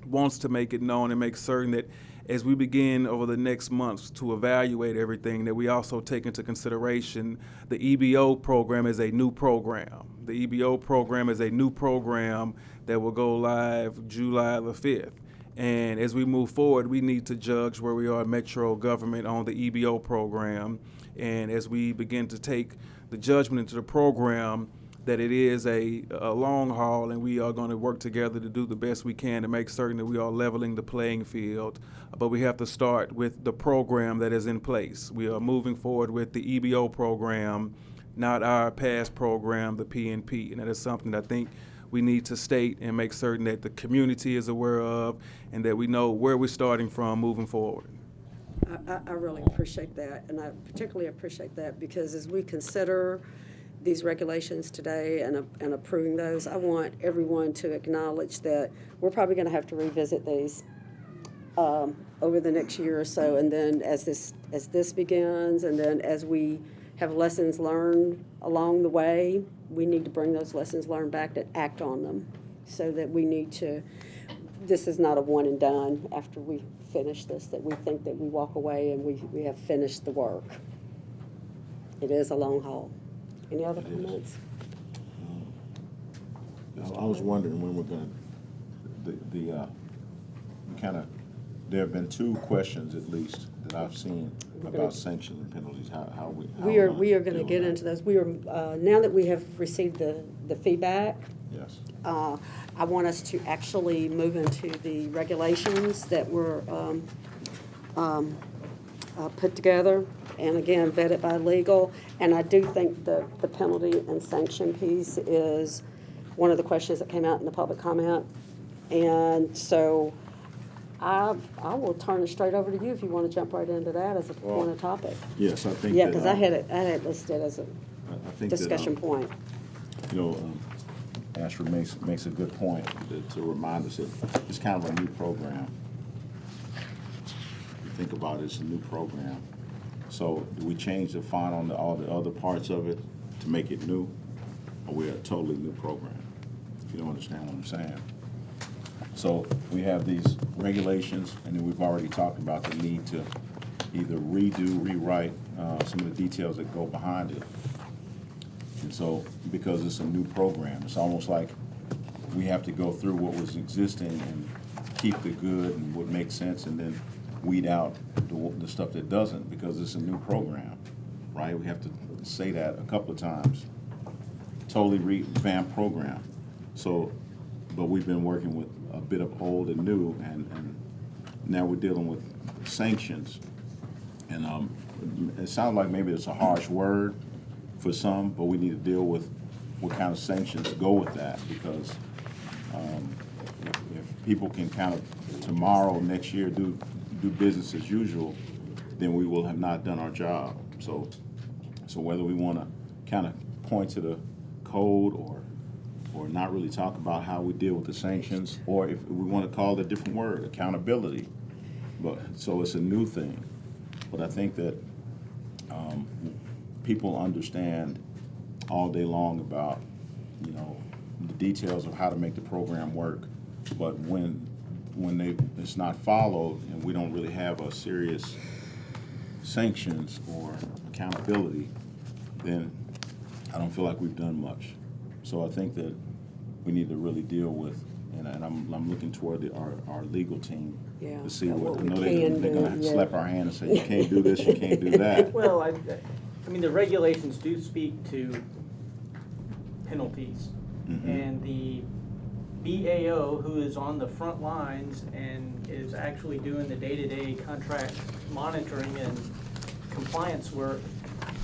wants to make it known and make certain that as we begin over the next months to evaluate everything, that we also take into consideration the EBO program is a new program. The EBO program is a new program that will go live July the 5th. And as we move forward, we need to judge where we are in Metro government on the EBO program. And as we begin to take the judgment into the program, that it is a long haul, and we are going to work together to do the best we can to make certain that we are leveling the playing field. But we have to start with the program that is in place. We are moving forward with the EBO program, not our past program, the PNP. And that is something that I think we need to state and make certain that the community is aware of and that we know where we're starting from moving forward. I really appreciate that, and I particularly appreciate that because as we consider these regulations today and approving those, I want everyone to acknowledge that we're probably going to have to revisit these over the next year or so, and then as this begins, and then as we have lessons learned along the way, we need to bring those lessons learned back and act on them, so that we need to. This is not a one and done after we finish this, that we think that we walk away and we have finished the work. It is a long haul. Any other comments? I was wondering when we're going to, we kind of there have been two questions at least that I've seen about sanctions and penalties, how we. We are going to get into those. We are, now that we have received the feedback, Yes. I want us to actually move into the regulations that were put together, and again, vetted by legal. And I do think the penalty and sanction piece is one of the questions that came out in the public comment. And so I will turn it straight over to you if you want to jump right into that as a point of topic. Yes, I think. Yeah, that, because I had it listed as a I think that, discussion point. You know, Ashford makes a good point to remind us that it's kind of a new program. You think about it, it's a new program. So do we change the font on all the other parts of it to make it new? Or we're a totally new program? If you don't understand what I'm saying. So we have these regulations, and then we've already talked about the need to either redo, rewrite some of the details that go behind it. And so, because it's a new program, it's almost like we have to go through what was existing and keep the good and what makes sense, and then weed out the stuff that doesn't, because it's a new program, right? We have to say that a couple of times. Totally revamped program. So, but we've been working with a bit of old and new, and now we're dealing with sanctions. And it sounds like maybe it's a harsh word for some, but we need to deal with what kind of sanctions go with that, because if people can kind of tomorrow, next year, do business as usual, then we will have not done our job. So whether we want to kind of point to the code or not really talk about how we deal with the sanctions, or if we want to call it a different word, accountability. But so it's a new thing. But I think that people understand all day long about, you know, the details of how to make the program work. But when it's not followed and we don't really have a serious sanctions or accountability, then I don't feel like we've done much. So I think that we need to really deal with, and I'm looking toward our legal team to see what I know they're going to slap our hand and say, you can't do this, you can't do that. Well, I mean, the regulations do speak to penalties. Mhm. And the BAO, who is on the front lines and is actually doing the day-to-day contract monitoring and compliance work,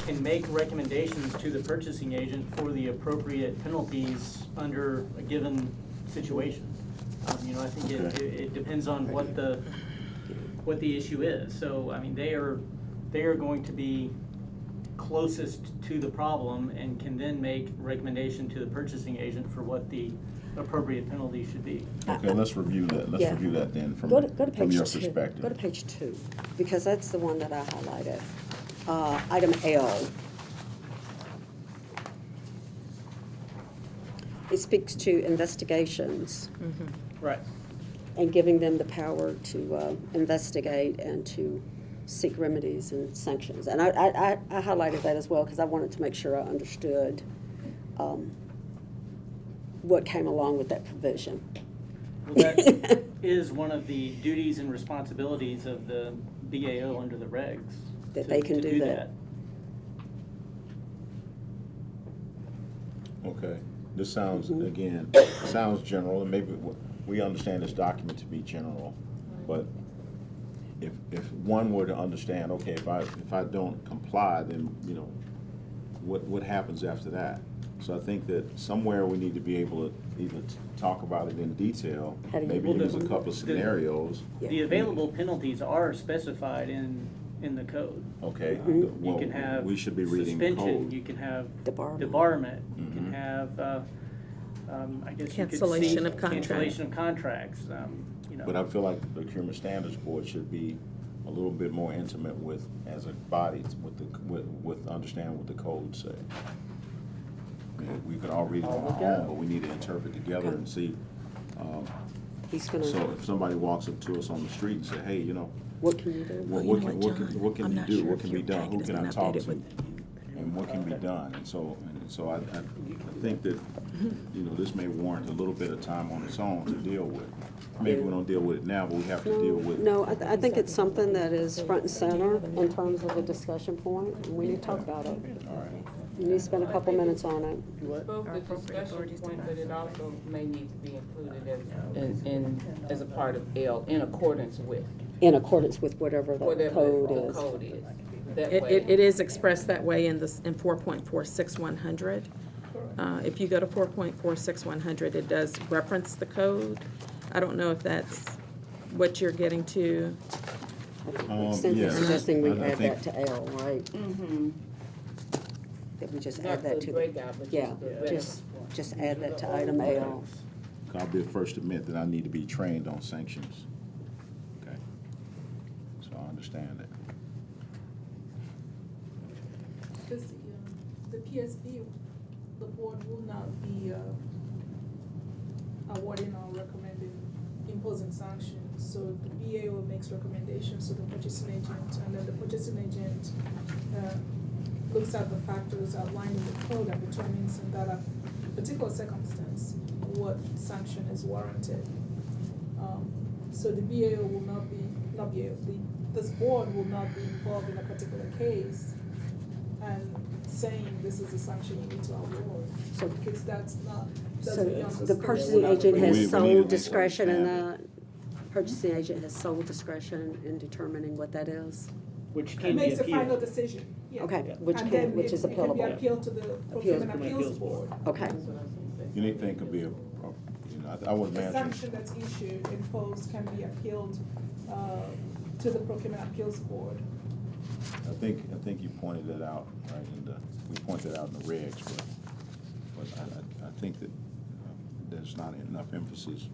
can make recommendations to the purchasing agent for the appropriate penalties under a given situation. You know, I think it depends on what the issue is. So, I mean, they are going to be closest to the problem and can then make recommendation to the purchasing agent for what the appropriate penalty should be. Okay, let's review that. Let's Yeah. review that then from Go to your page 2. perspective. Go to page 2, because that's the one that I highlighted. Item L. It speaks to investigations Right. and giving them the power to investigate and to seek remedies and sanctions. And I highlighted that as well because I wanted to make sure I understood what came along with that provision. Well, that is one of the duties and responsibilities of the BAO under the regs. That to- they can to do that. Okay, this sounds, again, sounds general, and maybe we understand this document to be general, but if one were to understand, okay, if I don't comply, then, you know, what happens after that? So I think that somewhere we need to be able to either talk about it in detail, How do you- maybe Well, use the- a couple of scenarios. The available penalties are specified in the code. Okay, You well, can have we should be reading the suspension, you code. can have Debarment. debarment, you can Mhm. have, I guess you could Cancellation see of contract. cancellation of contracts, you know. But I feel like the Procurement Standards Board should be a little bit more intimate with, as a body, with understanding what the codes say. We could all read it on our own, but we need to interpret together and see. He's gonna, So if somebody walks up to us on the street and say, hey, you know, what can you do? what you know can what, John? what can I'm you not do? sure What if can be your done? Who packet can I has talk been to? updated And what can be done? And so I think that, you know, this may warrant a little bit of time on its own to deal with. maybe we don't deal with it now, but we have to deal with it. No, I think it's something that is front and center in terms of a discussion point, and we need to talk about it. All right. You need to spend a couple minutes on it. Both the discussion point, but it also may need to be included as a part of L, in accordance with In accordance with whatever the whatever code the is. code is. That It, way. it is expressed that way in this, in 4.46100. If you go to 4.46100, it does reference the code. I don't know if that's what you're getting to. Cynthia's yes. suggesting we I add think- that to L, right? Mm-hmm. That we just Not add that the to, breakout, but yeah, just the just add that to item L. I'll be the first to admit that I need to be trained on sanctions. Okay. So I understand that. Because the PSB, the board will not be awarding or recommending, imposing sanctions. So the BAO makes recommendations to the purchasing agent, and then the purchasing agent looks at the factors outlined in the code and determines in that particular circumstance what sanction is warranted. So the BAO will not be, this board will not be involved in a particular case and saying this is a sanction you need to award, So- because that's not, So that's beyond the the scope. purchasing agent We has need to sole make sure we discretion in understand that? Purchasing agent has sole discretion in determining what that is? Which It can be makes a final appealed. decision, yeah. Okay, which And can, then which is it can be appealable? appealed to the Procurement Appeals Board. Okay, Anything could be, I would The imagine. sanction that's issued, imposed, can be appealed to the Procurement Appeals Board. I think you pointed that out, right, we pointed that out in the regs, but I think that there's not enough emphasis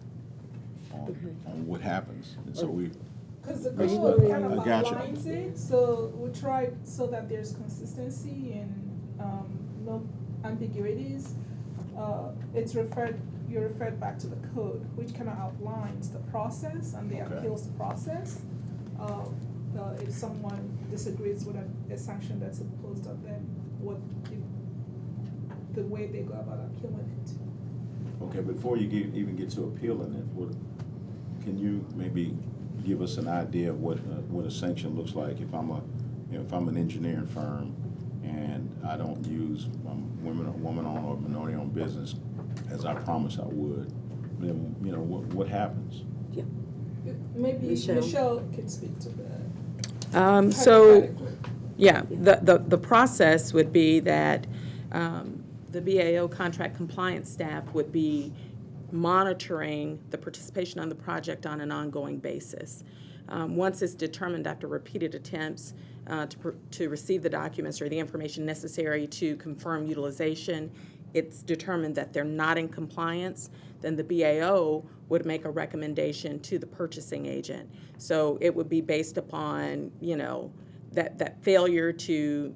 on what happens, and so we, Because the Because code the- kind of I gotcha. outlines it, so we try so that there's consistency and no ambiguities. You're referred back to the code, which kind of outlines the process and the Okay. appeals process. If someone disagrees with a sanction that's imposed on them, the way they go about appealing it. okay, before you even get to appealing it, can you maybe give us an idea of what a sanction looks like if I'm an engineering firm and I don't use woman-owned or minority-owned business as I promised I would, then, what happens? yeah. Maybe Michelle. Michelle can speak to that. So, Hypothetically. yeah, the process would be that the BAO contract compliance staff would be monitoring the participation on the project on an ongoing basis. Once it's determined after repeated attempts to receive the documents or the information necessary to confirm utilization, it's determined that they're not in compliance, then the BAO would make a recommendation to the purchasing agent. So it would be based upon, that failure to,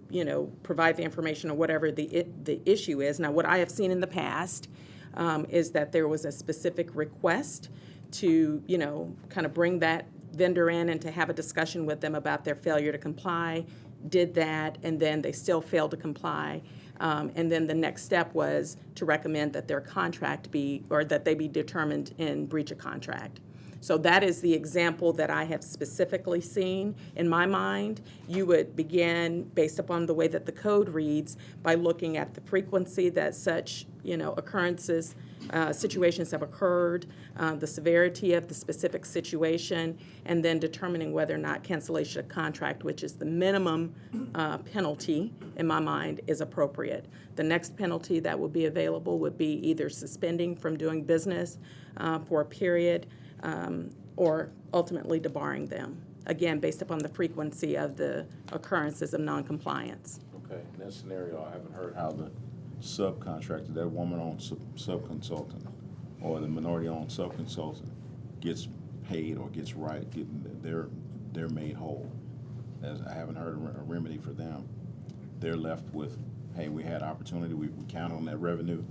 provide the information or whatever the issue is. Now, what I have seen in the past is that there was a specific request to, kind of bring that vendor in and to have a discussion with them about their failure to comply, did that, and then they still failed to comply. And then the next step was to recommend that their contract that they be determined in breach of contract. So that is the example that I have specifically seen. In my mind, you would begin, based upon the way that the code reads, by looking at the frequency that such, occurrences, situations have occurred, the severity of the specific situation, and then determining whether or not cancellation of contract, which is the minimum penalty, in my mind, is appropriate. The next penalty that will be available would be either suspending from doing business for a period, or ultimately debarring them, again, based upon the frequency of the occurrences of noncompliance. Okay, in that scenario, I haven't heard how the subcontractor, that woman-owned subconsultant, or the minority-owned subconsultant gets paid or gets they're made whole. As I haven't heard a remedy for them. They're left with, hey, we had opportunity, we count on that revenue,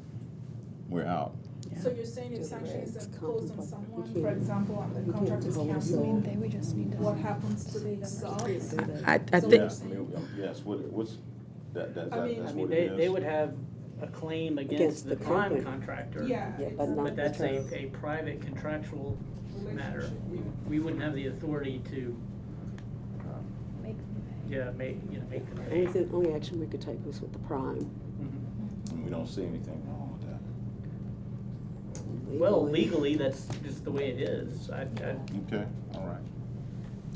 we're out. So you're saying if sanctions It's are imposed on complicated. someone, You for can't- example, and the you contract is can't hold canceled, it. We just need to. what happens to the subs? I So think, Yes, yes, what's, that's I mean- that's I mean, what it is. they would have a claim against the the prime company. contractor. Yeah. Yeah, it's- but not But that's the- a private contractual matter. relationship. We wouldn't have the authority to, Make make them Only pay. thing, only action we could take was with the prime. Mhm. And we don't see anything wrong with that. Well, legally, that's just the way it is. Okay, all right.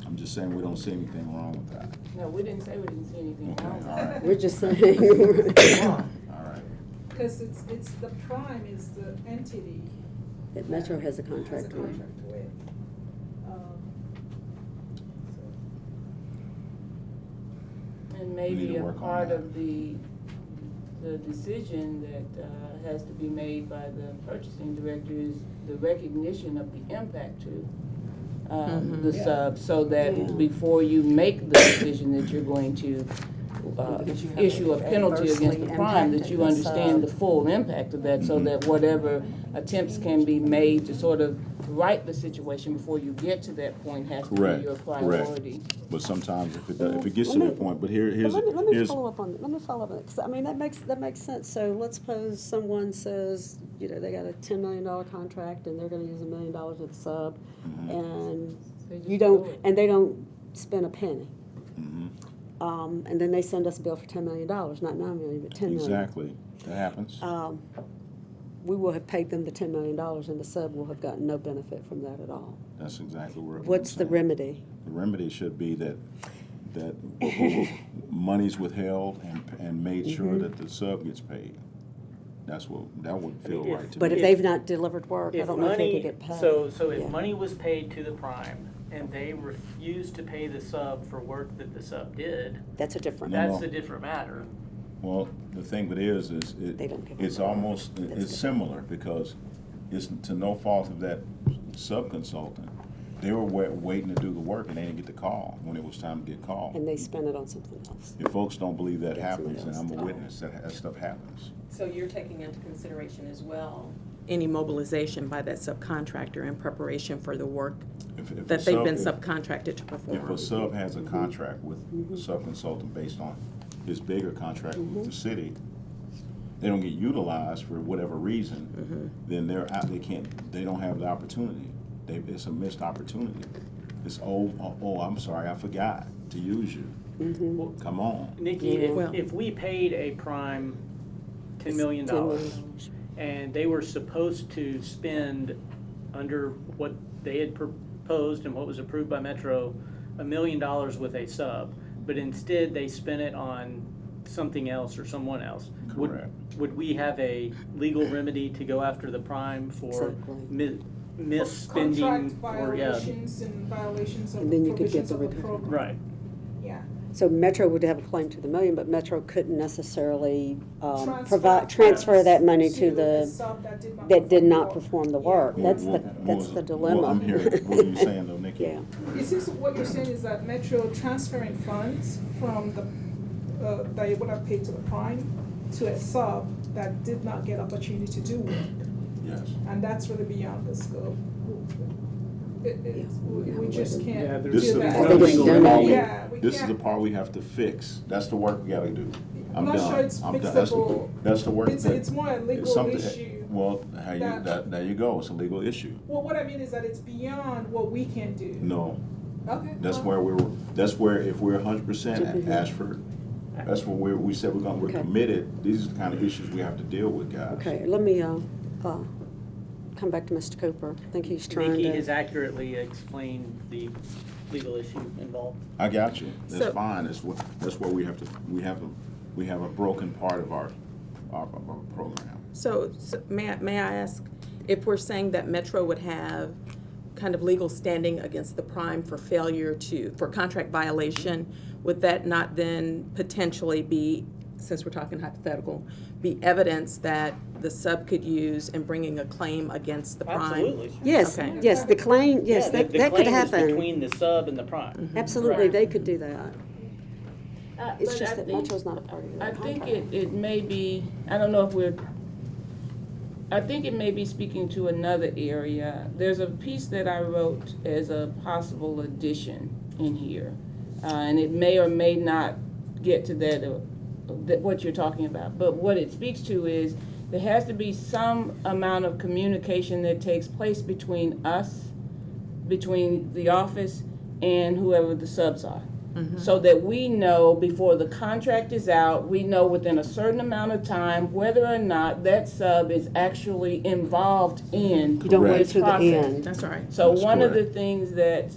I'm just saying we don't see anything wrong with that. No, we didn't say we didn't see anything Okay, wrong. all right, We're just saying all right. Because it's the prime is the entity. that Metro has a Has a contract with. contract with. And We need maybe to a work on part that. of the decision that has to be made by the purchasing director is the recognition of the impact to the sub, so that Yeah. before you make the decision that you're going to Because you have issue a penalty against the adversely prime, that impacted you the understand the sub. full impact of that, so that whatever attempts can be made to sort of right the situation before you get to that point has to Correct, be your correct. priority. But sometimes if it gets Let to me- that point, but here's, Let me here's, follow up on it, 'cause I mean, that makes sense. So let's suppose someone says, you know, they got a $10 million contract and they're gonna use $1 million of the sub, and They just you don't, do it. and they don't spend a penny. mhm, And then they send us a bill for $10 million, not $9 million, but $10 million. exactly, that happens. We will have paid them the $10 million and the sub will have gotten no benefit from that at all. That's exactly where. What's the remedy? The remedy should be that money's withheld and made Mm-hmm. sure that the sub gets paid. That would feel right to me. But if If- they've not delivered work, I If don't know if they money, could get paid. so Yeah. if money was paid to the prime and they refused to pay the sub for work that the sub did, That's a different. No, that's no. a different matter. Well, the thing with it is They don't give them it's work. almost, That's it's similar because it's to no fault of that sub-consultant. They were waiting to do the work and they didn't get the call when it was time to get called. And they spend it on something else. If folks don't believe that Get somebody happens, then else I'm to a do it. witness that stuff happens. So you're taking into consideration as well any mobilization by that subcontractor in preparation for the work If a that they've been sub- subcontracted to If perform? a sub has a contract with a sub-consultant based on his bigger contract with the city, they don't get utilized for whatever reason, then they're out, they don't have the opportunity. It's a missed opportunity. It's, I'm sorry, I forgot to use you. Well, Come on. Nikki, Yeah. if, Well- if we paid a prime $10 million $10 million. and they were supposed to spend under what they had proposed and what was approved by Metro, $1 million with a sub, but instead they spent it on something else or someone else. Correct. Would we have a legal remedy to go after the prime for Exactly. misspending Contract or, yeah, violations and violations of And then you could get provisions the of the recovery. program. right. Yeah. So Metro would have a claim to the million, but Metro couldn't necessarily Transfer transfer that money funds to a the, sub that did not that did perform not work. perform the Yeah. work. Well, That's well, the dilemma. Well, I'm hearing, what are you saying though, Nikki? Yeah. It seems what you're saying is that Metro transferring funds from the, that they would have paid to the prime to a sub that did not get opportunity to do work. Yes. And that's really beyond the scope. We just Yeah, can't there's This is do the that. part, They this is didn't the donate. part we- Yeah, we this is the can't- part we have to fix. That's the work we gotta do. I'm not sure it's I'm done. That's the- fixable. That's the work. It's more a it's legal something- issue. Well, that- there you go. It's a legal issue. Well, what I mean is that it's beyond what we can do. No, Okay. that's well, where if we're 100% at Mhm. Ashford, that's where we said we're Okay. committed. These are the kind of issues we have to deal with, guys. Okay, let me, come back to Mr. Cooper. I think he's trying Nikki has to, accurately explained the legal issue involved. I got you. That's So- fine. That's where we have a broken part of our program. So may I ask, if we're saying that Metro would have kind of legal standing against the prime for for contract violation, would that not then potentially be, since we're talking hypothetical, be evidence that the sub could use in bringing a claim against the prime? Absolutely. yes, Okay. yes, the claim, yes, Yeah, the that could claim is happen. between the sub and the prime. Absolutely, Right. they could do that. It's But just I that think- Metro's not a part of I that think contract. it may be, I don't know if I think it may be speaking to another area. There's a piece that I wrote as a possible addition in here. And it may or may not get to that what you're talking about. But what it speaks to is there has to be some amount of communication that takes place between us between the office and whoever the subs are. So that we know before the contract is out, we know within a certain amount of time whether or not that sub is actually involved in You don't wait this till the process. end. That's right. So That's one of the correct. things that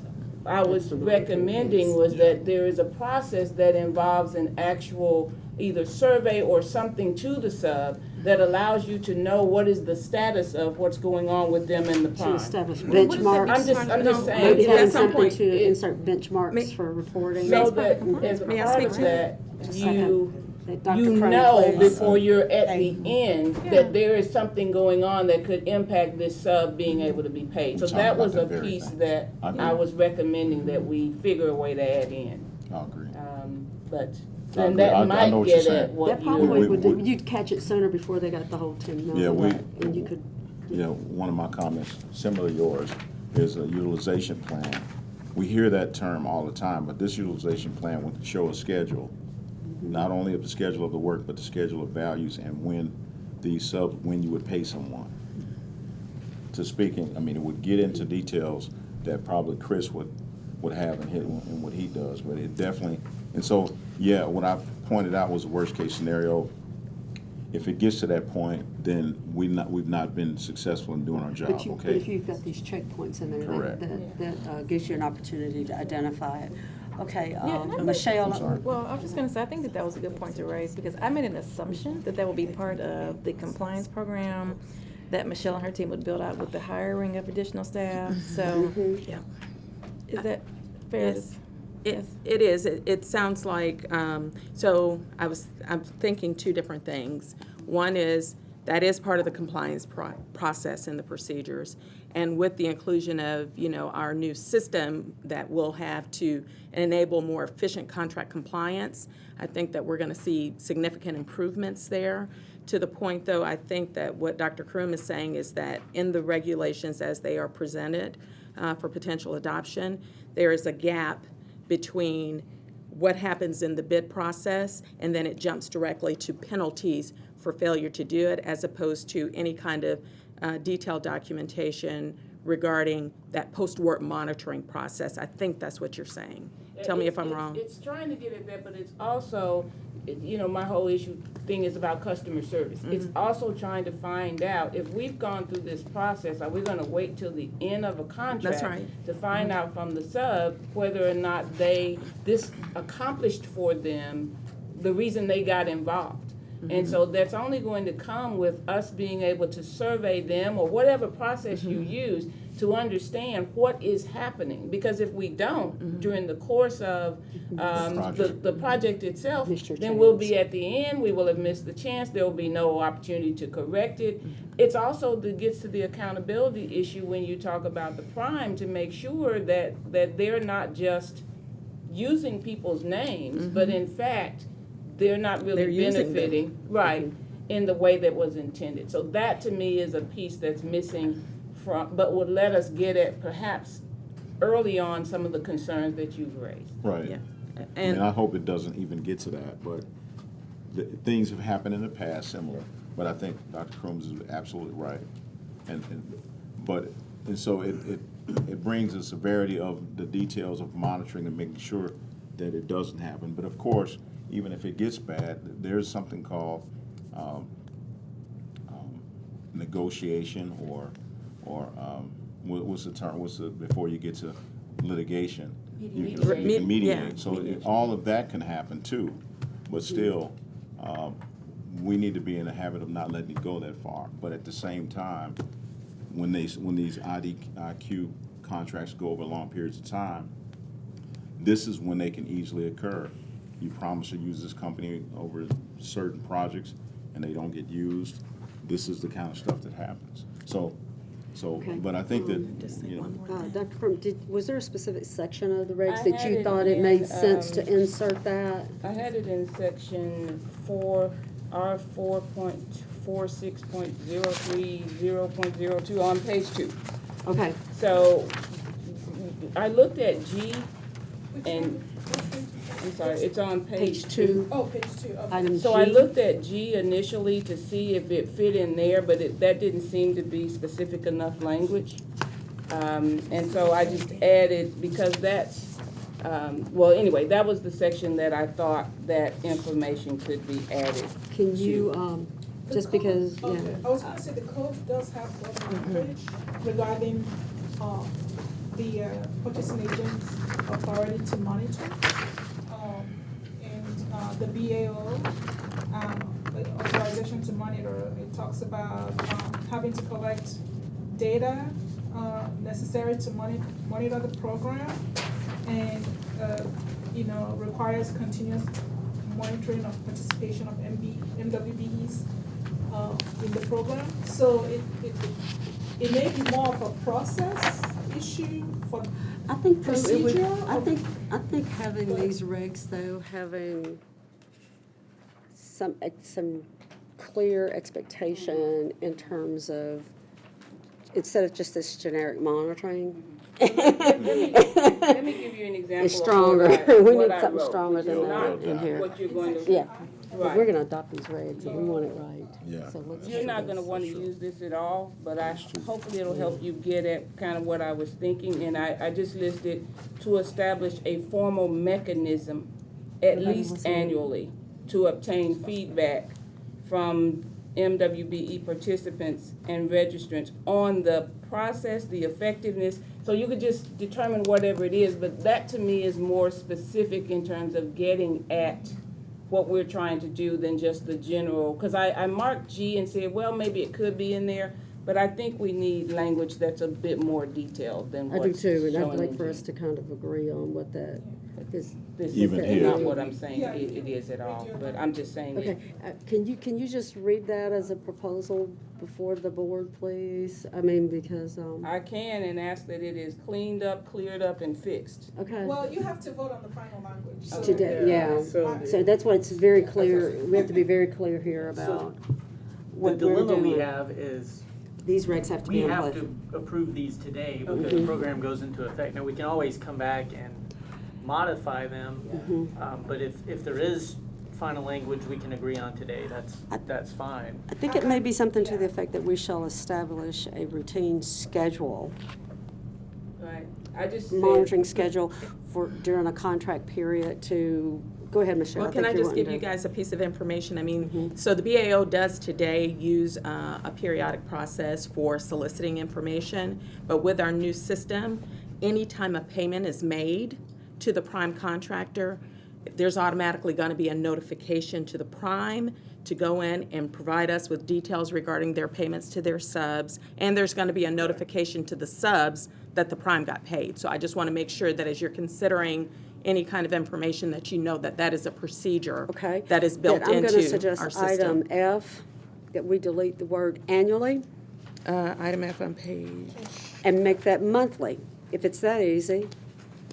I was the recommending was that there is a process that involves an actual either survey or something to the sub that allows you to know what is the status of what's going on with them in the To prime. establish What does that benchmarks. I'm just saying. Maybe At having some something point, to it- insert benchmarks May- for reporting. So part of the that compliance. as a May I part speak of to that, Just a second. Let Dr. you Crone, know please. before you're at the end that there is something going on that could impact this sub being able to be paid. So We talked that about was that a very piece thing. that I agree. I was recommending that we figure a way to add in. I agree. But I then agree. I that know might what you're get at saying. what That probably you. would, you'd catch it sooner before they got the whole 10 million. Yeah, we- And you could, Yeah, one of my comments, similar to yours, is a utilization plan. We hear that term all the time, but this utilization plan would show a schedule, not only of the schedule of the work, but the schedule of values and when when you would pay someone. To speaking, I mean, it would get into details that probably Chris would have in what he does, but it definitely, and so, yeah, what I pointed out was the worst-case scenario. If it gets to that point, then we've not been successful in doing our job, but if okay? you've got these checkpoints in there, Correct. that gives you an opportunity to identify it. Okay, Yeah, and I think- Michelle. I'm sorry. Well, I was just gonna say, I think that was a good point to raise, because I made an assumption that will be part of the compliance program that Michelle and her team would build out with the hiring of additional staff, so, Yeah. is that fair? to- Yes. It is. It sounds like, so I'm thinking two different things. One is, that is part of the compliance process and the procedures. And with the inclusion of, our new system that we'll have to enable more efficient contract compliance, I think that we're gonna see significant improvements there. To the point, though, I think that what Dr. Kroom is saying is that in the regulations as they are presented for potential adoption, there is a gap between what happens in the bid process and then it jumps directly to penalties for failure to do it, as opposed to any kind of detailed documentation regarding that post-work monitoring process. I think that's what you're saying. Tell me if I'm wrong. It's trying to get at that, but it's also, my whole thing is about customer service. It's also trying to find out if we've gone through this process, are we gonna wait till the end of a contract? That's right. To find out from the sub whether or not this accomplished for them the reason they got involved. And so that's only going to come with us being able to survey them or whatever process you use to understand what is happening. Because if we don't, during the course of the project itself, Missed your then we'll chance. be at the end, we will have missed the chance, there will be no opportunity to correct it. It's also gets to the accountability issue when you talk about the prime, to make sure that they're not just using people's names, but in fact, they're not They're really using them. benefiting, right, in the way that was intended. So that to me is a piece that's missing but would let us get at perhaps early on some of the concerns that you've raised. Right. Yeah. I mean, And I hope it doesn't even get to that, but things have happened in the past similar. But I think Dr. Crooms is absolutely right. And so it brings the severity of the details of monitoring and making sure that it doesn't happen. But of course, even if it gets bad, there's something called negotiation or what's the term? Before you get to litigation? You can Mediation. mediate. Yeah. So all of that can happen too, but still, we need to be in the habit of not letting it go that far. But at the same time, when these IDIQ contracts go over long periods of time, this is when they can easily occur. You promise to use this company over certain projects, and they don't get used. This is the kind of stuff that happens. Okay. But I think that, just say you know, one more thing. Dr. Crum, was there a specific section of the regs I that had you it thought it in, made sense to insert that? I had it in section 4, R4.46.030.02 on page 2. Okay, So I looked at G and, I'm sorry, it's on page 2, Oh, page 2, okay. item G. So I looked at G initially to see if it fit in there, but that didn't seem to be specific enough language. And so I just added, because that's, well, anyway, that was the section that I thought that information could be added. Can you, just because, yeah. Okay, I was gonna say the code does have one language regarding, the purchasing agent's authority to monitor. And the BAO, the authorization to monitor, it talks about, having to collect data, necessary to monitor the program, and, requires continuous monitoring of participation of MWBEs, in the program. So it may be more of a process issue for I think though it would, procedure. I think having these regs though, having some clear expectation in terms of, instead of just this generic monitoring. Let me give you an example. It's of stronger. what We I need something wrote, stronger which than is that not in here. What you're going to. Yeah, Right. we're gonna adopt these regs and we want it right. Yeah. So let's You're do not this. gonna wanna use this at all, but hopefully it'll help you get at kind of what I was thinking, and I just listed to establish a formal mechanism, at least annually, to obtain feedback from MWBE participants and registrants on the process, the effectiveness. So you could just determine whatever it is, but that to me is more specific in terms of getting at what we're trying to do than just the general, because I marked G and said, well, maybe it could be in there, but I think we need language that's a bit more detailed than I do what's too, and I'd showing like in for G. us to kind of agree on what that is. This Even is here. not what I'm saying Yeah. it is at all, but I'm just saying Okay, it. can you just read that as a proposal before the board, please? I mean, because, I can and ask that it is cleaned up, cleared up, and fixed. okay. Well, you have to vote on the final language, so. Today, yeah, so that's why it's very clear, we have to be very clear here about The what we're dilemma we doing. have is, These regs have to we be in have place. to approve these today because the program goes into effect. Now, we can always come back and modify them, but if there is final language we can agree on today, that's fine. I think it may be something to the effect that we shall establish a routine schedule, Right. I just said. monitoring schedule for, during a contract period to, go ahead, Michelle. Well, can I think you're just give wanting you to- guys a piece of information? I mean, so the BAO does today use a periodic process for soliciting information, but with our new system, anytime a payment is made to the prime contractor, there's automatically going to be a notification to the prime to go in and provide us with details regarding their payments to their subs, and there's going to be a notification to the subs that the prime got paid. So I just want to make sure that as you're considering any kind of information, that you know that that is a procedure Okay. that is built Then I'm into gonna our suggest system. item F, that we delete the word annually Item F on page. and make that monthly, if it's that easy.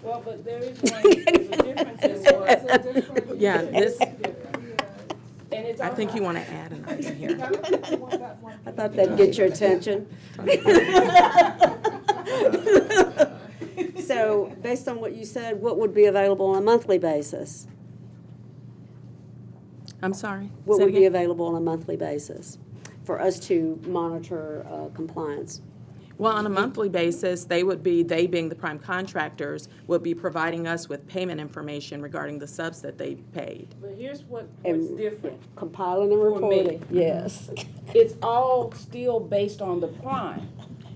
Well, but there is one, there's a difference in what, It's a different- Yeah, this, and it's I also. think you want to add an item here. I thought that'd get your attention. So, based on what you said, what would be available on a monthly basis? I'm sorry. What Say would be again? available on a monthly basis for us to monitor compliance? Well, on a monthly basis, they being the prime contractors, would be providing us with payment information regarding the subs that they paid. But here's what's And- different. Compiling and For me. reporting, yes. It's all still based on the prime.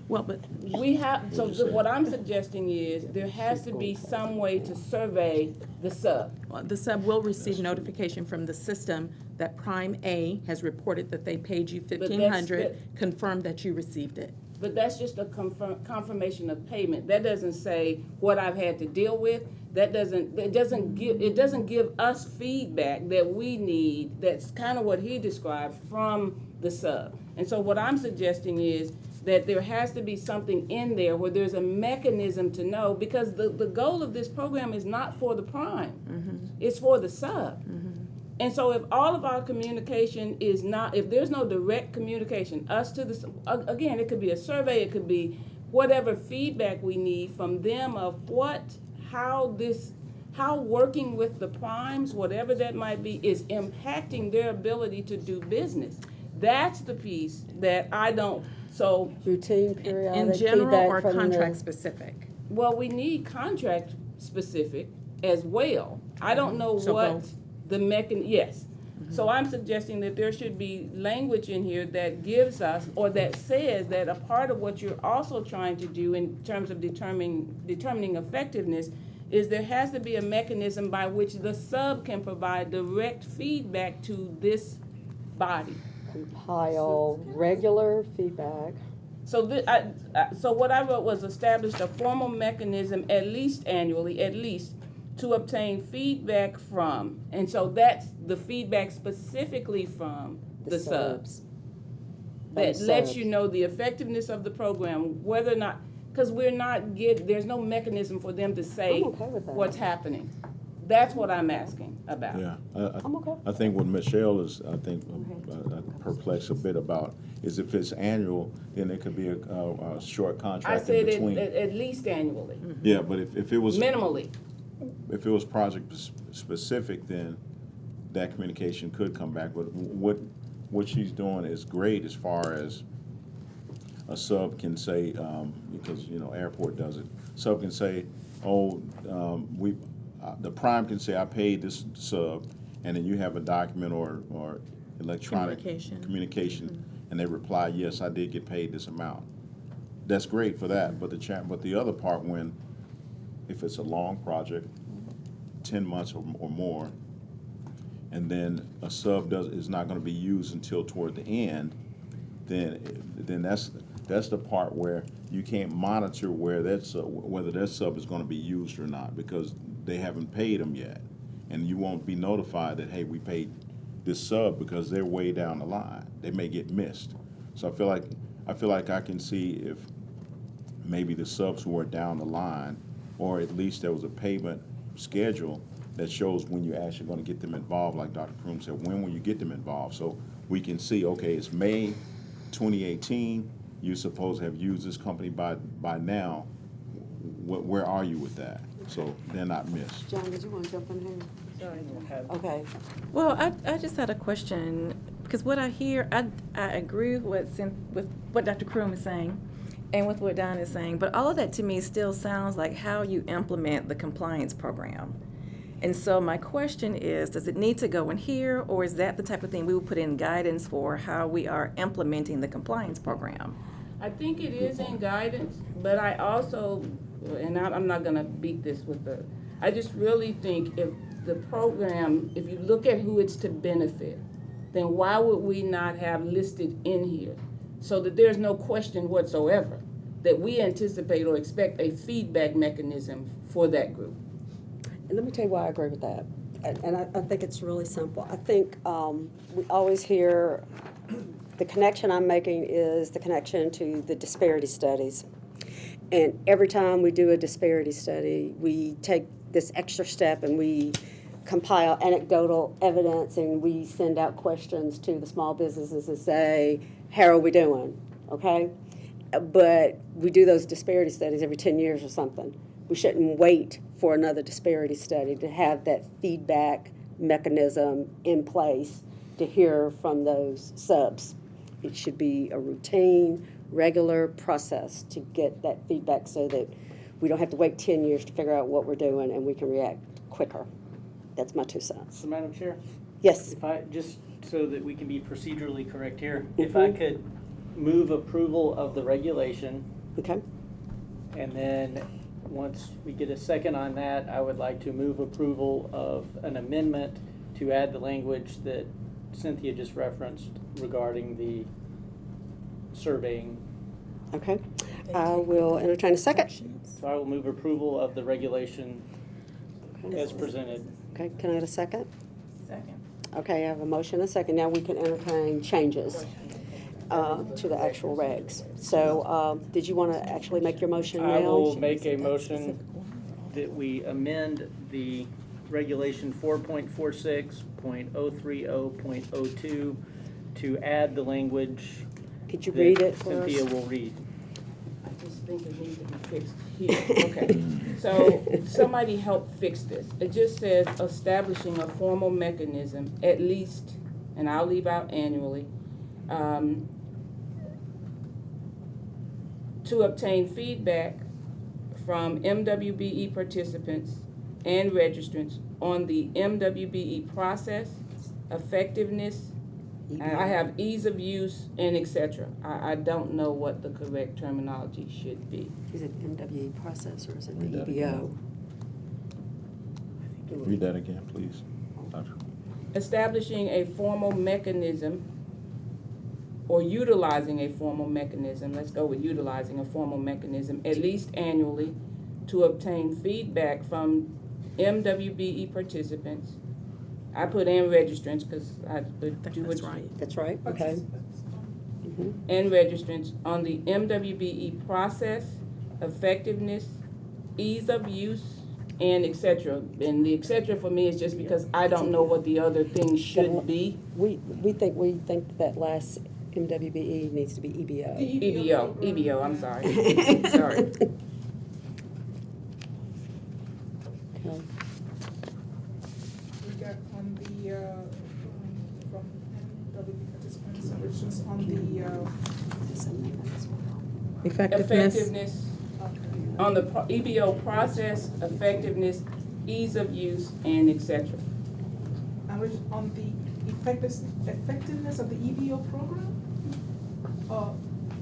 Well, but We have, so what I'm suggesting is there has to be some way to survey the sub. the sub will receive notification from the system that Prime A has reported that they paid you $1,500, confirm that you received it. But that's just a confirmation of payment. That doesn't say what I've had to deal with. It doesn't give us feedback that we need. That's kind of what he described from the sub. And so what I'm suggesting is that there has to be something in there where there's a mechanism to know, because the goal of this program is not for the prime. It's for the sub. And so if all of our communication is not, if there's no direct communication, us to the, again, it could be a survey, it could be whatever feedback we need from them of how working with the primes, whatever that might be, is impacting their ability to do business. That's the piece that I don't So, Routine, In periodic general feedback or from the- contract specific? well, we need contract specific as well. I don't know So what both? the yes. So I'm suggesting that there should be language in here that gives us, or that says that a part of what you're also trying to do in terms of determining effectiveness is there has to be a mechanism by which the sub can provide direct feedback to this body. Compile regular feedback. So so what I wrote was establish a formal mechanism, at least annually, to obtain feedback from, and so that's the feedback specifically from the subs. That From lets subs. you know the effectiveness of the program, whether or not, because there's no mechanism for them to say I'm okay with that. what's happening. That's what I'm asking about. Yeah, I'm okay. I think what Michelle is, perplexed a bit about is if it's annual, then it could be a short I contract in said between. at least annually, Yeah, but if it was, minimally. if it was project specific, then that communication could come back. But what she's doing is great as far as a sub can say, because, airport does it. Sub can say, the prime can say, I paid this sub, and then you have a document or electronic communication, and they reply, yes, I did get paid this amount. That's great for that, but the other part, if it's a long project, 10 months or more, and then a sub is not going to be used until toward the end, then that's the part where you can't monitor whether that sub is going to be used or not, because they haven't paid them yet, and you won't be notified that, hey, we paid this sub, because they're way down the line. They may get missed. So I feel like I can see if maybe the subs who are down the line, or at least there was a payment schedule that shows when you're actually going to get them involved, like Dr. Kroom said, when will you get them involved? So we can see, okay, it's May 2018, you're supposed to have used this company by now. Where are you with that? So they're not missed. John, did you want to jump in here? Okay. Well, I just had a question, because what I hear, I agree with what Dr. Kroom is saying and with what Don is saying, but all of that to me still sounds like how you implement the compliance program. And so my question is, does it need to go in here, or is that the type of thing we would put in guidance for how we are implementing the compliance program? I think it is in guidance, but I also, and I'm not gonna beat this I just really think if the program, if you look at who it's to benefit, then why would we not have listed in here so that there's no question whatsoever that we anticipate or expect a feedback mechanism for that group? And let me tell you why I agree with that. And I think it's really simple. I think we always hear the connection I'm making is the connection to the disparity studies. And every time we do a disparity study, we take this extra step and we compile anecdotal evidence and we send out questions to the small businesses and say, how are we doing? Okay? But we do those disparity studies every 10 years or something. We shouldn't wait for another disparity study to have that feedback mechanism in place to hear from those subs. It should be a routine, regular process to get that feedback so that we don't have to wait 10 years to figure out what we're doing and we can react quicker. That's my 2 cents. So Madam Chair, Yes. if I, just so that we can be procedurally correct here, if I could move approval of the regulation, Okay. and then once we get a second on that, I would like to move approval of an amendment to add the language that Cynthia just referenced regarding the surveying. Okay. I will entertain a second. So I will move approval of the regulation Okay. as presented. Okay, can I get a second? Second. Okay, I have a motion and a second. Now we can entertain changes to the actual regs. So did you want to actually make your motion now? I will make a motion that we amend the regulation 4.46.030.02 to add the language Could you read it that for us? Cynthia will read. I just think it needs to be fixed here. Okay. So somebody help fix this. It just says establishing a formal mechanism, at least, and I'll leave out annually, to obtain feedback from MWBE participants and registrants on the MWBE process, effectiveness, and I have ease of use and et cetera. I don't know what the correct terminology should be. Is it MWE process or is it the Read that EBO? Read that again, please. Dr. Establishing a formal mechanism or utilizing a formal mechanism, let's go with utilizing a formal mechanism, at least annually, to obtain feedback from MWBE participants. I put in registrants because I would do That's what right. That's right, okay. and registrants on the MWBE process, effectiveness, ease of use, and et cetera. And the et cetera for me is just because I don't know what the other things should be. We think that last MWBE needs to be EBO. EBO, I'm sorry. Sorry. Okay. We got on the, from MWB participants and registrants on the, Effectiveness, on the EBO process, effectiveness, ease of use, and et cetera. on the effectiveness of the EBO program?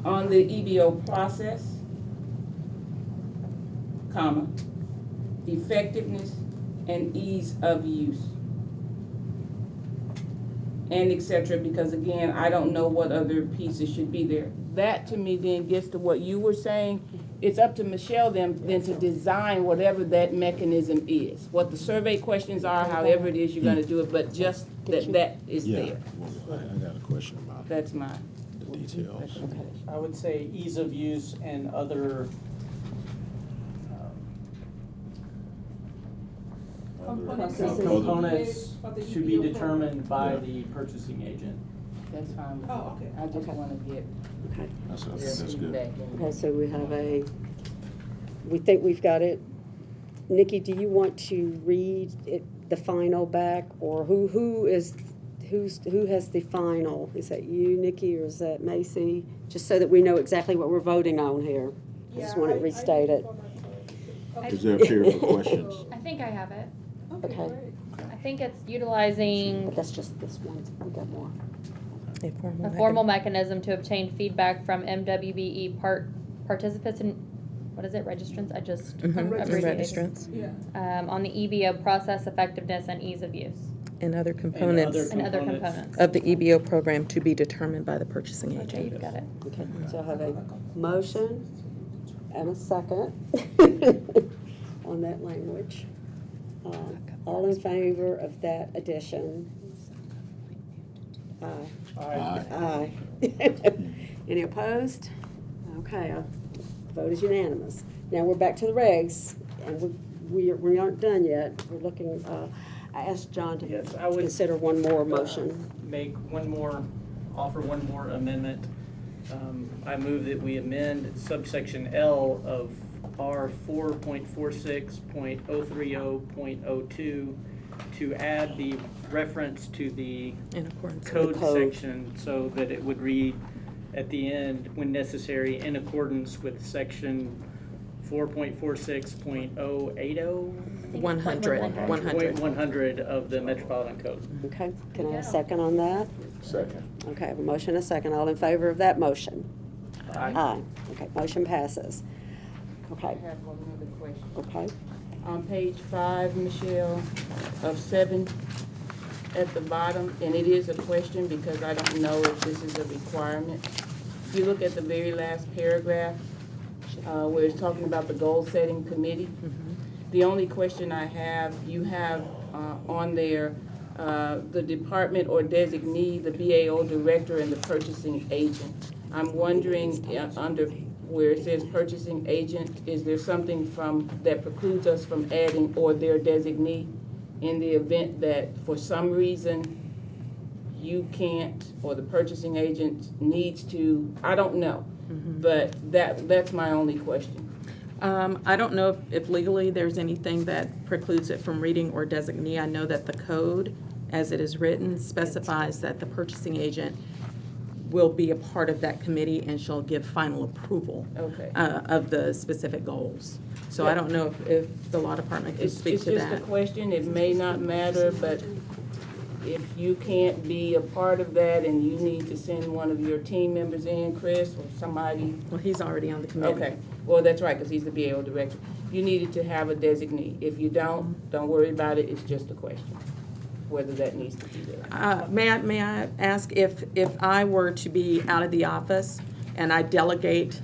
On the EBO process, comma, effectiveness and ease of use. And et cetera, because again, I don't know what other pieces should be there. That to me then gets to what you were saying. It's up to Michelle then to design whatever that mechanism is. What the survey questions are, however it is you're gonna do it, but just that is Yeah, there. well, I got a question about That's mine. the details. I would say ease of use and other components should be determined by Yeah. the purchasing agent. That's fine with me. Oh, okay. I just Okay. wanna get Okay. That's their good. feedback. Okay, so we think we've got it. Nikki, do you want to read it, the final back, or who has the final? Is that you, Nikki, or is that Macy? Just so that we know exactly what we're voting on here. I just want to restate it. Is there a period for questions? I think I have it. Okay. I think it's utilizing But that's just this one, we got more. a formal mechanism to obtain feedback from MWBE participants and, what is it, registrants? I just abbreviated. Yeah. On the EBO process, effectiveness, and ease of use, And other components and other components. of the EBO program to be determined by the purchasing Okay, agent. you've got it. Okay, so I have a motion and a second on that language. All in favor of that addition? Aye. Aye. Aye. Any opposed? Okay, vote is unanimous. Now we're back to the regs, and we aren't done yet. We're looking, I asked John to Yes, I would consider one more motion. Offer one more amendment. I move that we amend subsection L of R 4.46.030.02 to add the reference to the In accordance with code code. section so that it would read at the end, when necessary, in accordance with section 4.46.080. 100. of the Metropolitan Code. Okay, can I have a second on that? Second. Okay, I have a motion and a second. All in favor of that motion? Aye. Okay, motion passes. I Okay, have one other question. okay. On page 5, Michelle, of 7, at the bottom, and it is a question because I don't know if this is a requirement. If you look at the very last paragraph, where it's talking about the goal-setting committee, the only question I have, you have on there, the department or designee, the BAO director, and the purchasing agent. I'm wondering, under where it says purchasing agent, is there something that precludes us from adding or their designee in the event that for some reason you can't, or the purchasing agent needs to, I don't know. But that's my only question. I don't know if legally there's anything that precludes it from reading or designee. I know that the code, as it is written, specifies that the purchasing agent will be a part of that committee and shall give final approval Okay. of the specific goals. So I don't know if the law department can It's speak to just a that. question, it may not matter, but if you can't be a part of that and you need to send one of your team members in, Chris, or somebody. Well, he's already on the committee. Okay, well, that's right, because he's the BAO director. You needed to have a designee. If you don't worry about it, it's just a question, whether that needs to be there. May I ask if I were to be out of the office and I delegate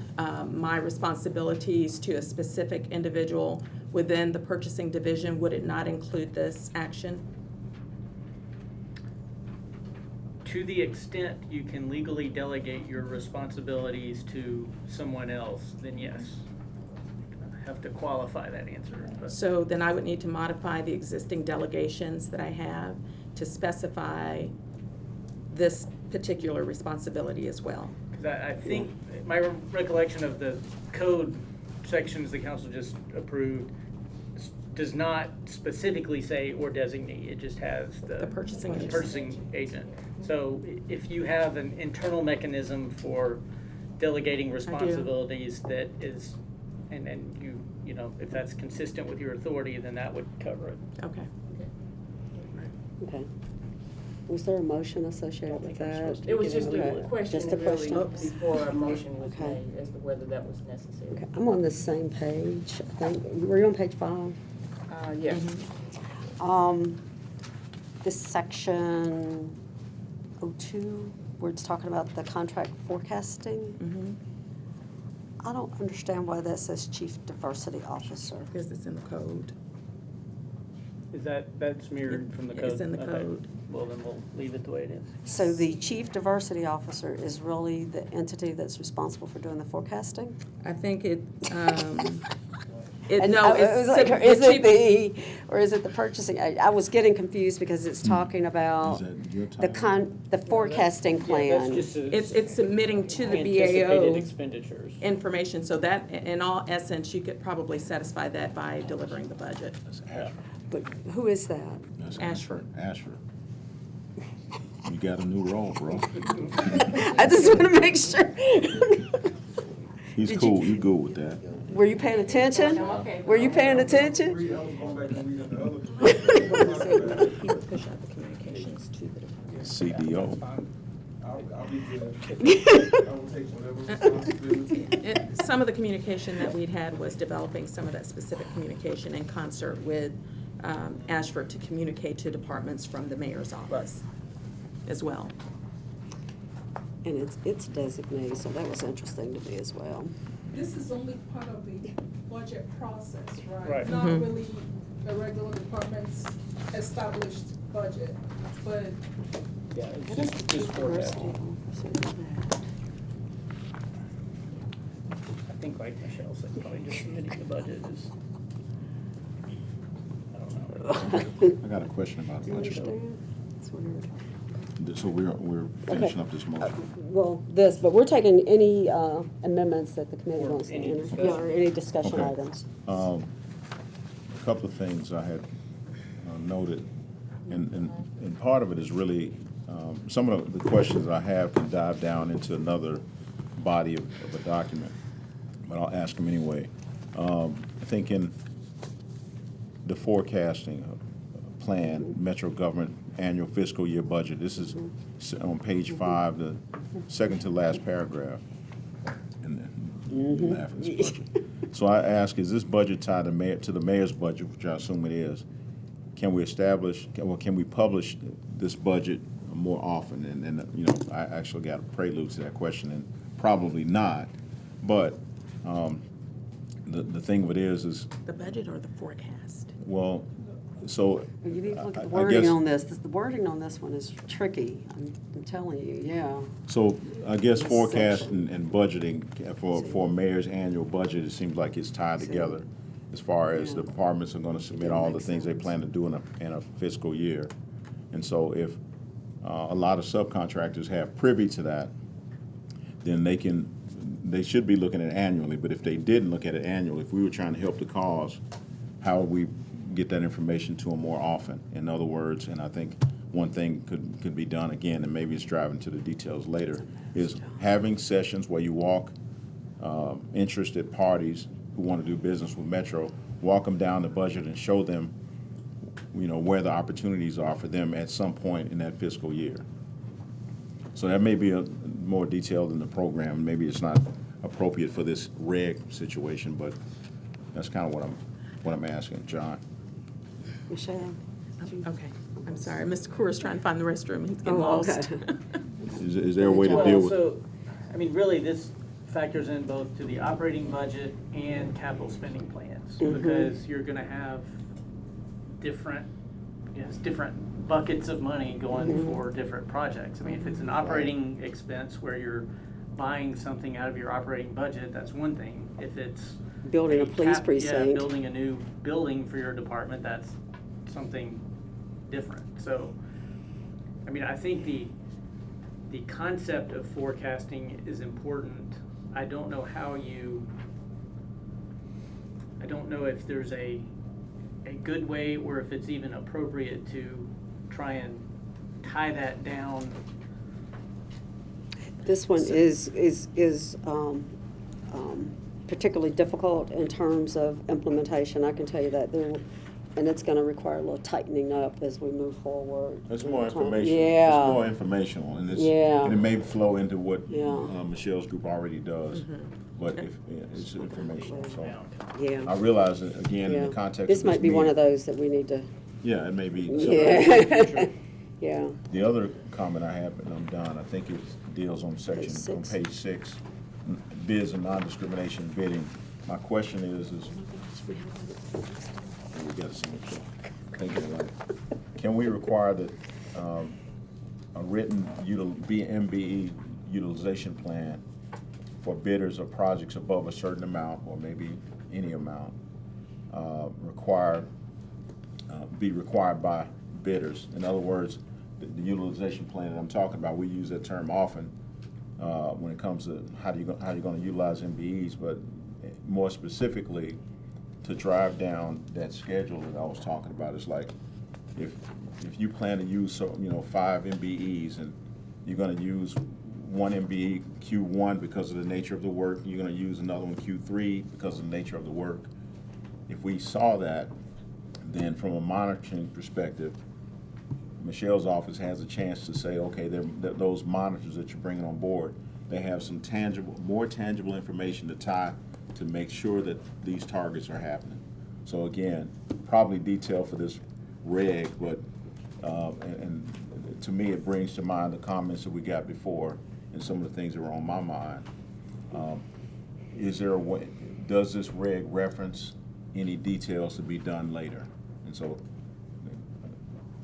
my responsibilities to a specific individual within the purchasing division, would it not include this action? To the extent you can legally delegate your responsibilities to someone else, then yes. I have to qualify that answer, but So then I would need to modify the existing delegations that I have to specify this particular responsibility as well. 'cause I think, my recollection of the code sections the council just approved does not specifically say or designate, it just has The purchasing agent. purchasing agent. So if you have an internal mechanism for delegating responsibilities that is, and you know, if that's consistent with your authority, then that would cover it. Okay. Okay. Was there a motion associated with that? It was just Okay. a question, Just a really, question. Oops. before a motion was Okay. made as to whether that was necessary. Okay, I'm on the same page, I think. Were you on page 5? Yes. This section 02, where it's talking about the contract forecasting. Mm-hmm. I don't understand why that says Chief Diversity Officer. Because it's in the code. That's mirrored from the code? It's in the Okay. code. Well, then we'll leave it the way it is. So the Chief Diversity Officer is really the entity that's responsible for doing the forecasting? I think it, And no, it was like, or is it the purchasing? I was getting confused because it's talking about Is that your the time? the forecasting plan. It's submitting to the Anticipated BAO expenditures. information, so that, in all essence, you could probably satisfy that by delivering the budget. That's Ashford. But who is that? That's Ashford. Ashford. You got a new role, bro. I just want to make sure. He's Did cool, you good with that. Were you paying attention? Were you paying attention? He would push out the communications to the department. CDO. I'll be good. I will take whatever responsibility. Some of the communication that we'd had was developing some of that specific communication in concert with Ashford to communicate to departments from the mayor's office as well. And it's designated, so that was interesting to me as well. This is only part of the budget process, right? Right. Not Mhm. really a regular department's established budget, but Yeah, it's What is the just Chief Diversity forecasting. Officer? I think like Michelle said, probably just submitting the budget is, I don't know. I got a question about Do the you budget. understand? It's weird. So we're finishing up this motion. Well, but we're taking any amendments that the committee Or wants to any enter. discussion. Yeah, or any discussion Okay. items. A couple of things I had noted, and part of it is really, some of the questions I have can dive down into another body of a document, but I'll ask them anyway. I think in the forecasting plan, Metro Government Annual Fiscal Year Budget, this is on page 5, the second to last paragraph. And then laugh at this budget. So I ask, is this budget tied to the mayor's budget, which I assume it is? Can we can we publish this budget more often? And you know, I actually got a prelude to that question, and probably not. But the thing of it is, The budget or the forecast? well, so You need to look at the I wording guess- on this. The wording on this one is tricky. I'm telling you, yeah. So I guess This forecast section. and budgeting for mayor's annual budget, it seems like it's tied together as far as the departments are gonna submit all the things they plan to do in a fiscal year. And so if a lot of subcontractors have privy to that, then they should be looking at it annually. But if they didn't look at it annually, if we were trying to help the cause, how would we get that information to them more often? In other words, and I think one thing could be done again, and maybe it's driving to the details later, is having sessions where you walk interested parties who want to do business with Metro, walk them down the budget and show them, where the opportunities are for them at some point in that fiscal year. So that may be a more detailed in the program. Maybe it's not appropriate for this reg situation, but that's kind of what I'm asking, John. Michelle? Okay, I'm sorry. Mr. Coors trying to find the restroom. He's getting lost. Is there a way to deal with? So, really, this factors in both to the operating budget and capital spending plans, because you're gonna have different buckets of money going for different projects. I mean, if it's an operating expense where you're buying something out of your operating budget, that's one thing. If it's Building a police precinct. Yeah, building a new building for your department, that's something different. So, I think the concept of forecasting is important. I don't know if there's a good way, or if it's even appropriate to try and tie that down. This one is particularly difficult in terms of implementation. I can tell you that and it's going to require a little tightening up as we move forward. It's more information. Yeah. It's more informational, and and it may flow into what Michelle's group already does. But it's informational, so. Yeah. I realize that, again, in the context of This might be one of those that we need to. Yeah, it may be. Yeah. Yeah. The other comment I have, and I'm done, I think it deals on page 6, bids and non-discrimination bidding. My question is we got so much. Thank you. Can we require that a written MBE utilization plan for bidders of projects above a certain amount, or maybe any amount, be required by bidders? In other words, the utilization plan that I'm talking about, we use that term often when it comes to how you're going to utilize MBEs, but more specifically, to drive down that schedule that I was talking about. It's like if you plan to use 5 MBEs, and you're going to use one MBE Q1 because of the nature of the work, you're going to use another one Q3 because of the nature of the work. If we saw that, then from a monitoring perspective, Michelle's office has a chance to say, okay, those monitors that you're bringing on board, they have some more tangible information to tie to make sure that these targets are happening. So again, probably detail for this reg, but and to me it brings to mind the comments that we got before and some of the things that were on my mind. Is there a way? Does this reg reference any details to be done later? And so,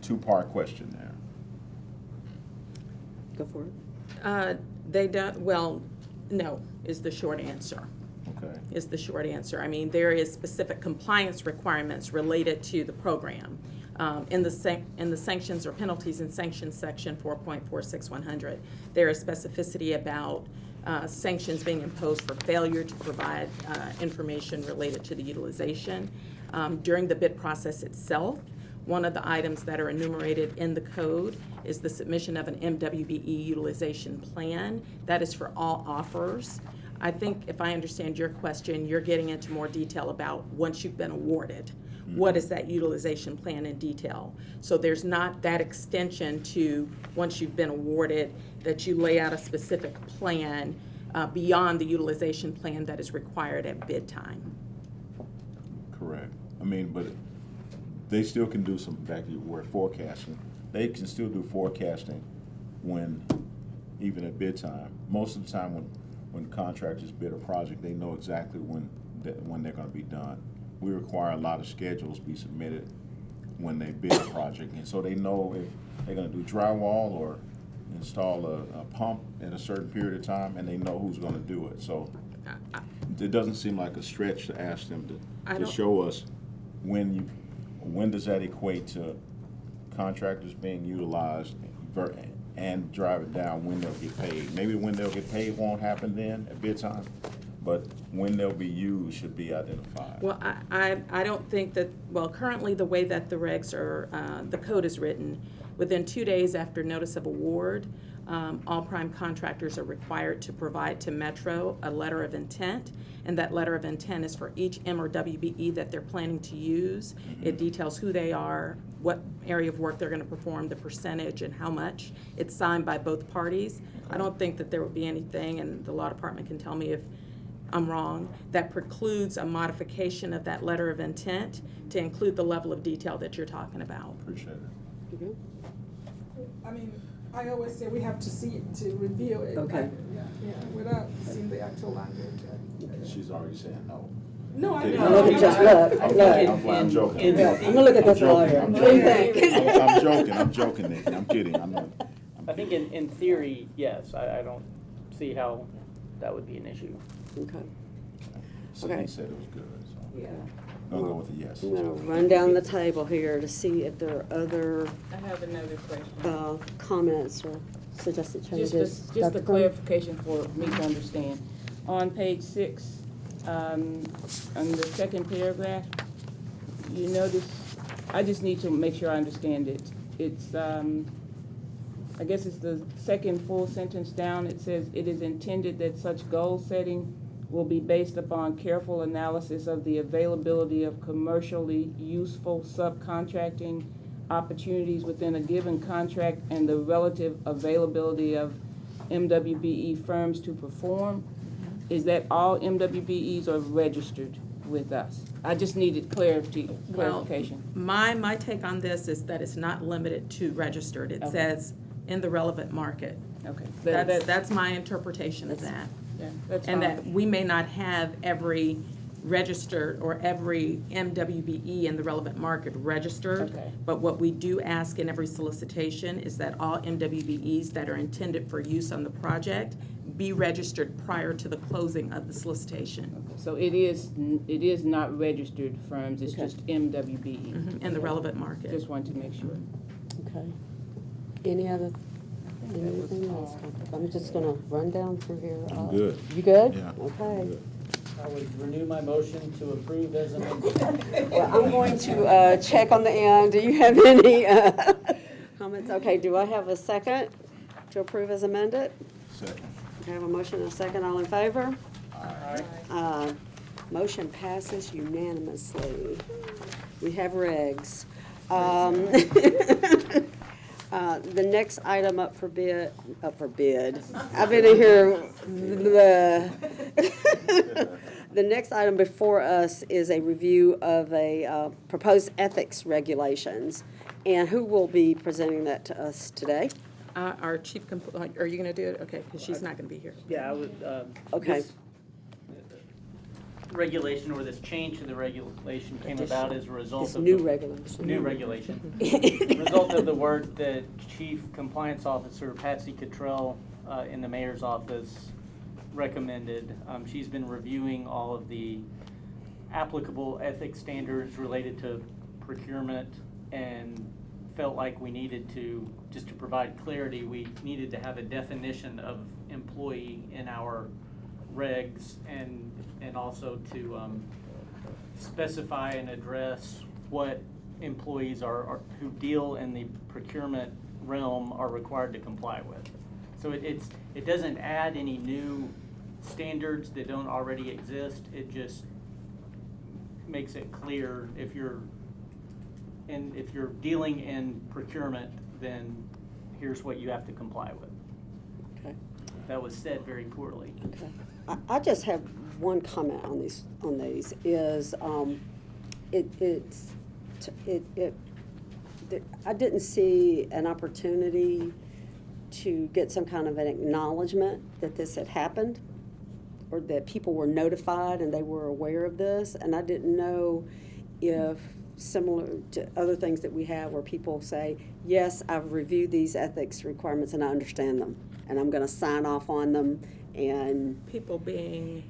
two-part question there. Go for it. They don't, well, no, is the short answer. Okay. Is the short answer. There is specific compliance requirements related to the program. In the sanctions or penalties and sanctions section 4.46100, there is specificity about sanctions being imposed for failure to provide information related to the utilization. During the bid process itself, one of the items that are enumerated in the code is the submission of an MWBE utilization plan. That is for all offers. I think if I understand your question, you're getting into more detail about once you've been awarded. What is that utilization plan in detail? So there's not that extension to once you've been awarded that you lay out a specific plan beyond the utilization plan that is required at bid time. Correct. But they still can do some, back to your word, forecasting. They can still do forecasting even at bid time. Most of the time when contractors bid a project, they know exactly when they're going to be done. We require a lot of schedules be submitted when they bid a project, and so they know if they're going to do drywall or install a pump at a certain period of time, and they know who's going to do it. So it doesn't seem like a stretch to ask them to show us when does that equate to contractors being utilized and drive it down when they'll get paid. Maybe when they'll get paid won't happen then at bid time, but when they'll be used should be identified. Well, I don't think that, well, currently the way that the regs are, the code is written, within 2 days after notice of award, all prime contractors are required to provide to Metro a letter of intent, and that letter of intent is for each M or WBE that they're planning to use. It details who they are, what area of work they're going to perform, the percentage, and how much. It's signed by both parties. I don't think that there would be anything, and the law department can tell me if I'm wrong, that precludes a modification of that letter of intent to include the level of detail that you're talking about. Appreciate it. I mean, I always say we have to see it to review it. Okay. Yeah, without seeing the actual language. She's already saying no. No, I Kidding. know. Look at just look. I'm joking. I'm gonna look at this lawyer. What do you think? I'm joking, Nikki. I'm kidding. I think in theory, yes, I don't see how that would be an issue. Okay. Cindy said it was good, so. Yeah. I'll go with a yes. I'm gonna run down the table here to see if there are other I have another question. comments or suggested changes. Just a Dr. Crum? clarification for me to understand. On page 6, on the second paragraph, you notice, I just need to make sure I understand it. It's, I guess it's the second full sentence down. It says, it is intended that such goal setting will be based upon careful analysis of the availability of commercially useful subcontracting opportunities within a given contract and the relative availability of MWBE firms to perform. Is that all MWBEs are registered with us? I just needed clarification. My take on this is that it's not limited to registered. It Okay. says in the relevant market. Okay. That's my interpretation of that. Yeah, that's And fine. that we may not have every registered or every MWBE in the relevant market registered. Okay. But what we do ask in every solicitation is that all MWBEs that are intended for use on the project be registered prior to the closing of the solicitation So it is not registered firms, it's Okay. just MWBE. in the relevant market. Just wanted to make sure. Okay. Anything else? I'm just gonna run down through here. I'm good. You good? Yeah. Okay. I would renew my motion to approve as amended. Well, I'm going to check on the end. Do you have any comments? Okay, do I have a second to approve as amended? Second. I have a motion and a second. All in favor? Aye. Motion passes unanimously. We have regs. The next item up for bid. I've been in here. The next item before us is a review of a proposed ethics regulations. And who will be presenting that to us today? Our chief, are you gonna do it? Okay, because she's not gonna be here. Yeah, I would, Okay. this regulation or this change to the regulation came about as a result This of. new the- regulation. New regulation. Result of the work that Chief Compliance Officer Patsy Cottrell in the mayor's office recommended. She's been reviewing all of the applicable ethics standards related to procurement and felt like we needed to, just to provide clarity, we needed to have a definition of employee in our regs and also to specify and address what employees are who deal in the procurement realm are required to comply with. So it doesn't add any new standards that don't already exist. It just makes it clear if you're dealing in procurement, then here's what you have to comply with. Okay. That was said very poorly. Okay. I just have one comment on these, is, I didn't see an opportunity to get some kind of an acknowledgement that this had happened, or that people were notified and they were aware of this, and I didn't know if, similar to other things that we have where people say, yes, I've reviewed these ethics requirements and I understand them, and I'm gonna sign off on them, and People being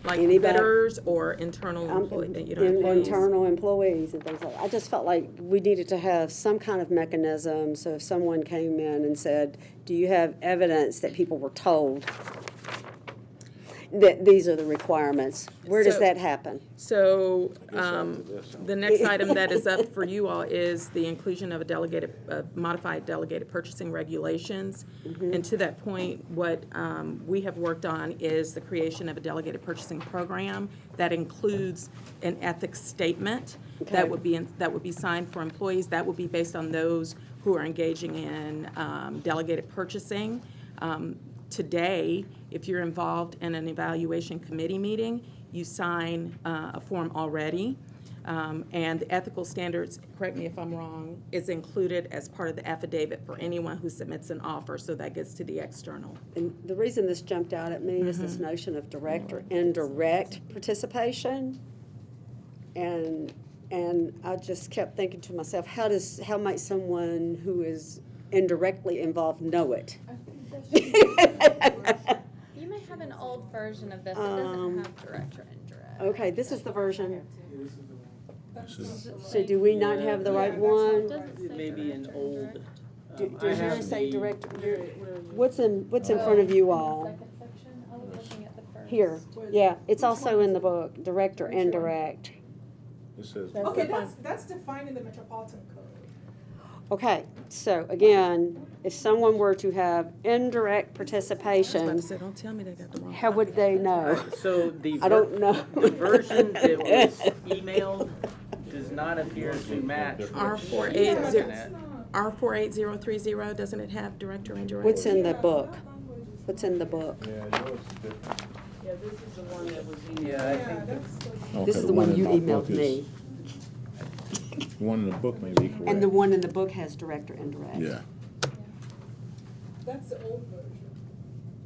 like Anybody- bidders or internal employees, internal employees and things like that. I just felt like we needed to have some kind of mechanism, so if someone came in and said, do you have evidence that people were told? that these are the requirements. Where does So- that happen? So, after this. the next item that is up for you all is the inclusion of modified delegated purchasing regulations. And to that point, what we have worked on is the creation of a delegated purchasing program that includes an ethics statement that Okay. would be signed for employees. That would be based on those who are engaging in delegated purchasing. Today, if you're involved in an evaluation committee meeting, you sign a form already. And the ethical standards, correct me if I'm wrong, is included as part of the affidavit for anyone who submits an offer, so that gets to the external. And the reason this jumped out at me is this notion of direct or indirect participation. And I just kept thinking to myself, how might someone who is indirectly involved know it? You may have an old version of this. It doesn't have direct or indirect. Okay, this is the version. Yeah, this is the one. So do we not have the right It one? doesn't say It may be an direct or old. indirect. Does I have yours say the- direct? What's in front of you all? Second section, I was looking at the first. Here, yeah, it's also in the book, direct or indirect. It says. Okay, that's defined in the Metropolitan Code. Okay, so again, if someone were to have indirect I was participation, about to say, don't tell me they got the wrong. how would they know? So the. I don't know. The version that was emailed does not appear to match. what R480. she's looking at. R48030, doesn't it have direct or indirect? What's in the book? What's in the book? Yeah, yours is different. Yeah, this is the one that was emailed. Yeah, I Yeah, think that's the. Okay, This is the one in you my emailed book is- me. The one in the book may be correct. And the one in the book has direct or indirect. Yeah. That's the old version.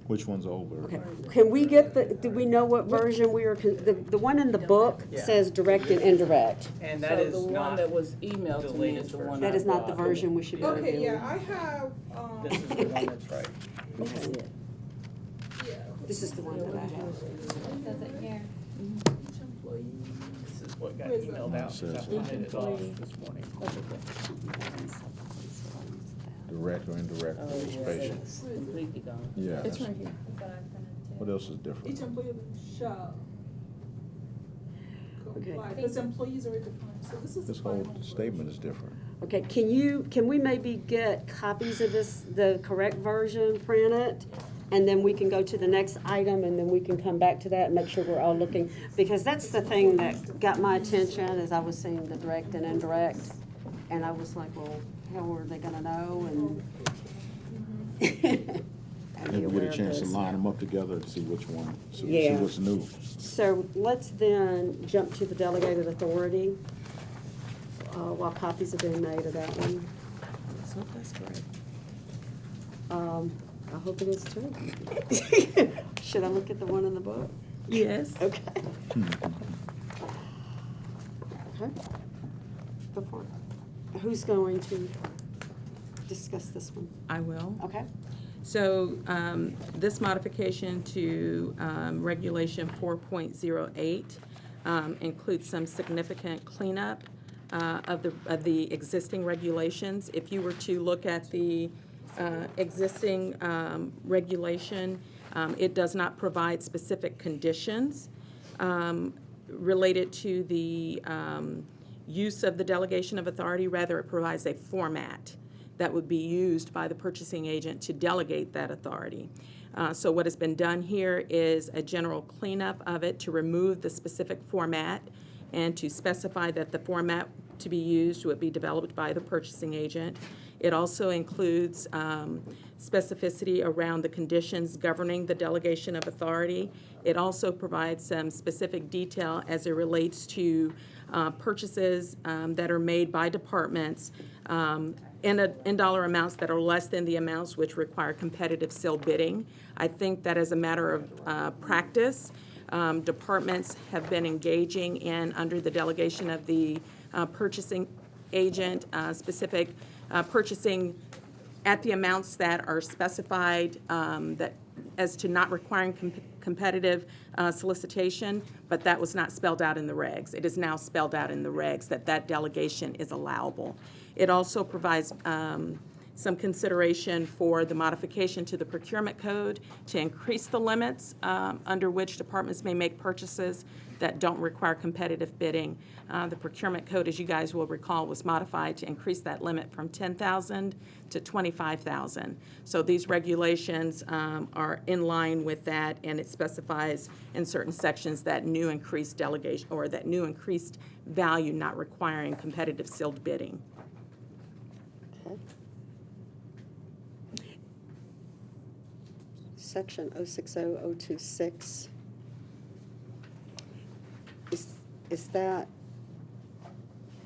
Which one's older? Okay, can we get do we know what version we are, the one in the book Yeah. says direct and indirect. And that is So the one not, that was emailed the to me is latest the one version. That I is not the brought. version we should be Okay, reviewing. yeah, I have, this is the one that's right. Okay, yeah. this is the one that I have. It says it here. Each employee. This is what got Where's that? emailed out, Says I printed it off this morning. Direct or indirect Oh, yeah, participation. that's completely gone. Yeah. It's right here. That's what I printed too. What else is different? Each employee shall Okay. comply, because employees are defined, so this is the This whole final statement version. is different. Okay, can we maybe get copies of this, the correct version printed? And then we can go to the next item, and then we can come back to that and make sure we're all looking. Because that's the thing that got my attention as I was seeing the direct and indirect. And I was like, well, how are they gonna know? And I'd be Maybe aware get a of chance to this. line them up together and see which one, see Yeah. what's new. So let's then jump to the delegated authority, while copies are being made of that one. So that's correct. I hope it is too. Should I look at the one in the book? Yes. Okay. Okay. Go for it. Who's going to discuss this one? I will. Okay. So this modification to Regulation 4.08 includes some significant cleanup of the existing regulations. If you were to look at the existing regulation, it does not provide specific conditions related to the use of the delegation of authority. Rather, it provides a format that would be used by the purchasing agent to delegate that authority. So what has been done here is a general cleanup of it to remove the specific format and to specify that the format to be used would be developed by the purchasing agent. It also includes specificity around the conditions governing the delegation of authority. It also provides some specific detail as it relates to purchases that are made by departments in dollar amounts that are less than the amounts which require competitive sealed bidding. I think that as a matter of practice, departments have been engaging in, under the delegation of the purchasing agent, specific purchasing at the amounts that are specified, that as to not requiring competitive solicitation, but that was not spelled out in the regs. It is now spelled out in the regs that that delegation is allowable. It also provides some consideration for the modification to the procurement code to increase the limits under which departments may make purchases that don't require competitive bidding. The procurement code, as you guys will recall, was modified to increase that limit from 10,000 to 25,000. So these regulations are in line with that, and it specifies in certain sections that new increased delegation, or that new increased value not requiring competitive sealed bidding. Okay. Section 060026. Is that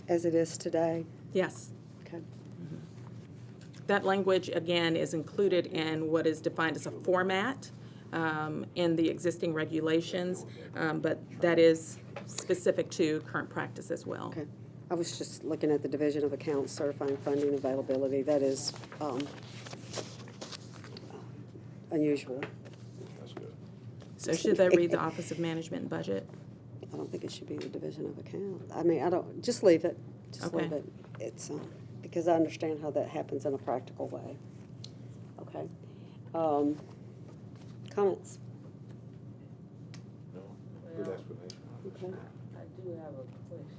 as it is today? Yes. Okay. That language, again, is included in what is defined as a format in the existing regulations, but that is specific to current practice as well. Okay. I was just looking at the Division of Accounts certifying funding availability. That is unusual. That's good. So should they read the Office of Management and Budget? I don't think it should be the Division of Accounts. I mean, I don't, just leave it. Just Okay. leave it. It's, because I understand how that happens in a practical way. Okay. Comments? No? Good explanation. Okay. I do have a question.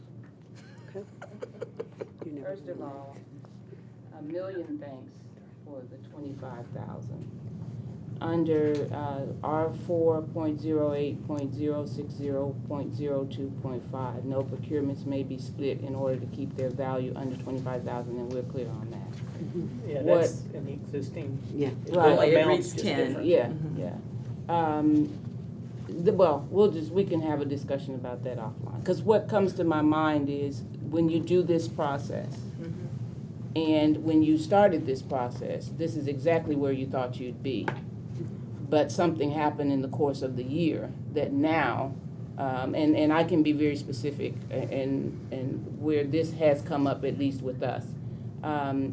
Okay. You never First of know. all, a million thanks for the 25,000. Under R4.08.060.02.5, no procurements may be split in order to keep their value under 25,000, and we're clear on that. Yeah, What- that's in the existing. Yeah. Right. The It amount's reads just 10. different. Yeah, yeah. Well, we can have a discussion about that offline. Because what comes to my mind is when you do this process, and when you started this process, this is exactly where you thought you'd be. But something happened in the course of the year that now, and I can be very specific, and where this has come up, at least with us,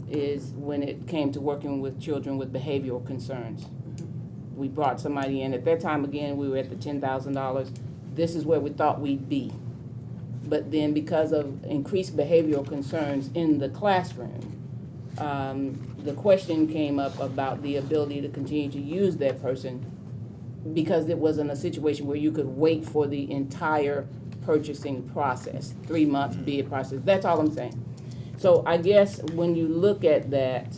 is when it came to working with children with behavioral concerns. We brought somebody in. At that time, again, we were at the $10,000. This is where we thought we'd be. But then because of increased behavioral concerns in the classroom, the question came up about the ability to continue to use that person because it wasn't a situation where you could wait for the entire purchasing process, 3 months bid process. That's all I'm saying. So I guess when you look at that,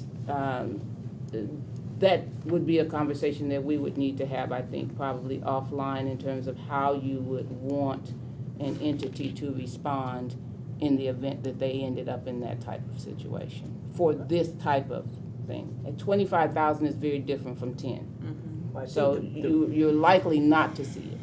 that would be a conversation that we would need to have, I think, probably offline in terms of how you would want an entity to respond in the event that they ended up in that type of situation for this type of thing. At 25,000 is very different from 10. Well, I think So the- you're likely not to see it,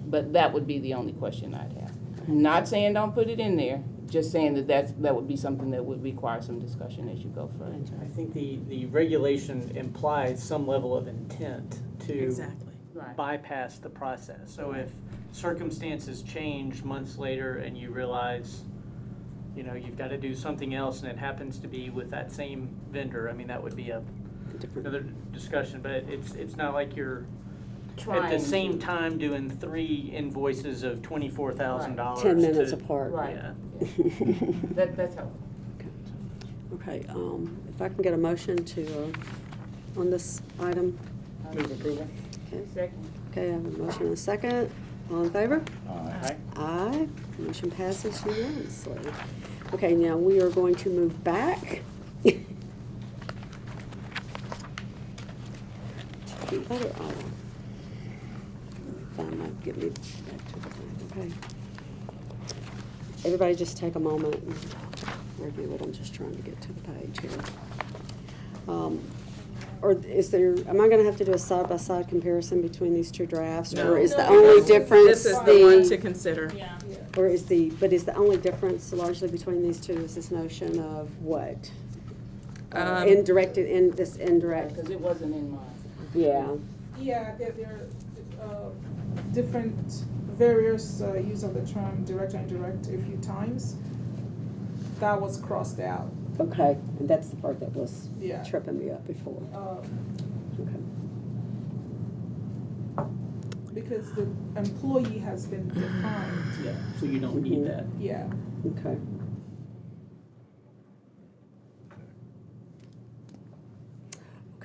but that would be the only question I'd have. Not saying don't put it in there, just saying that would be something that would require some discussion as you go further. I think the regulation implies some level of intent to Exactly. Right. bypass the process. So if circumstances change months later and you realize, you've got to do something else and it happens to be with that same vendor, I mean, that would be another discussion, but it's not like you're at the same time doing 3 invoices of $24,000. 10 minutes apart. Right. Yeah. That's helpful. Okay, if I can get a motion to, on this item. Move approval. Okay, Second. okay, I have a motion and a second. All in favor? Aye. Aye. Motion passes unanimously. Okay, now we are going to move back to the other item. Find my, get me back to the thing, okay. Everybody just take a moment and review it. I'm just trying to get to the page here. Or am I gonna have to do a side-by-side comparison between these two drafts? No. Or is the only difference This is the one to consider. or is the only difference largely between these two is this notion of what? Indirect, this indirect, Because it wasn't in mine. yeah. Yeah, there are different, various use of the term direct and indirect a few times. That was crossed out. Okay, and that's the part that was Yeah. tripping me up before. Okay. Because the employee has been defined, Yeah, so you don't need that. yeah. Okay.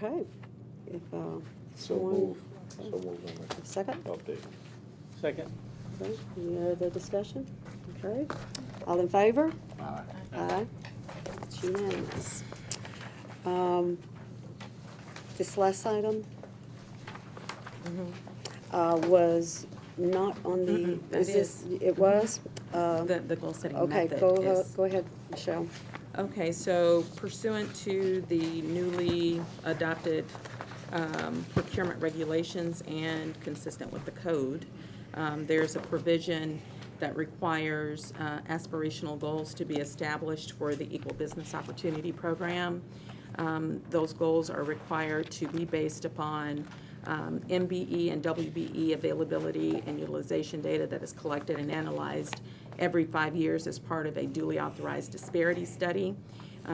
Okay. If, So someone- move. So move on that Second? update. Second. Okay. Any other discussion? Okay. All in favor? Aye. Aye. It's unanimous. This last item was not on the, Mm-mm, that is this, is. it was? The goal setting Okay, method go is. ahead, Michelle. Okay, so pursuant to the newly adopted procurement regulations and consistent with the code, there's a provision that requires aspirational goals to be established for the Equal Business Opportunity Program. Those goals are required to be based upon MBE and WBE availability and utilization data that is collected and analyzed every 5 years as part of a duly authorized disparity study.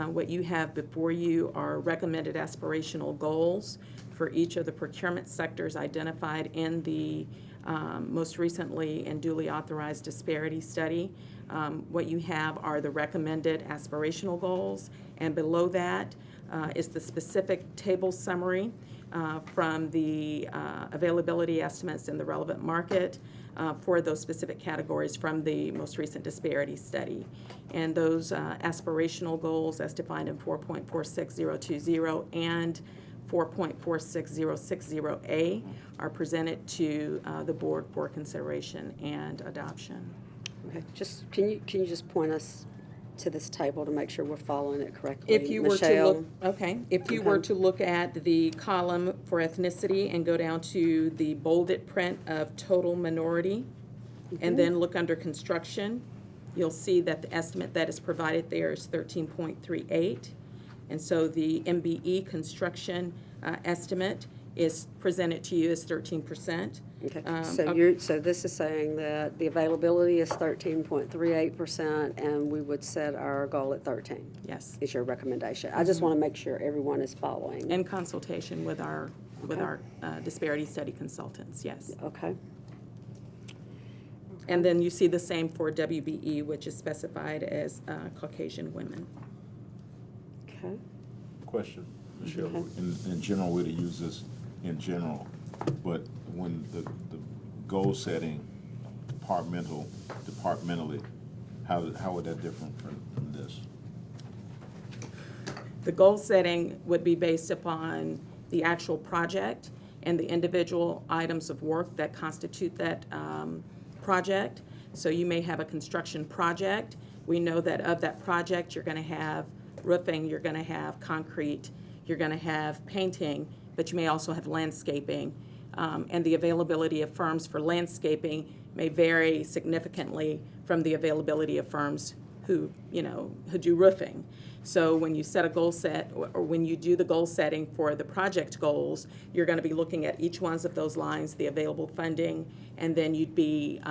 What you have before you are recommended aspirational goals for each of the procurement sectors identified in the most recently and duly authorized disparity study. What you have are the recommended aspirational goals, and below that is the specific table summary from the availability estimates in the relevant market for those specific categories from the most recent disparity study. And those aspirational goals, as defined in 4.46020 and 4.46060A, are presented to the board for consideration and adoption. Okay, just, can you just point us to this table to make sure we're following it correctly? If you were to Michelle? look, okay, if you were to look at the column for ethnicity and go down to the bolded print of total minority, and then look under construction, you'll see that the estimate that is provided there is 13.38. And so the MBE construction estimate is presented to you as 13%. Okay, so this is saying that the availability is 13.38%, and we would set our goal at 13, Yes, is your recommendation. I just want to make sure everyone is following. in consultation with our disparity study consultants, yes. Okay, And then you see the same for WBE, which is specified as Caucasian women. okay. Question, Michelle. Okay. In general, we'd use this in general, but when the goal setting departmentally, how would that differ from this? The goal setting would be based upon the actual project and the individual items of work that constitute that project. So you may have a construction project. We know that of that project, you're going to have roofing, you're going to have concrete, you're going to have painting, but you may also have landscaping. And the availability of firms for landscaping may vary significantly from the availability of firms who do roofing. So when you set a goal set, or when you do the goal setting for the project goals, you're going to be looking at each one of those lines, the available funding, and then you'd be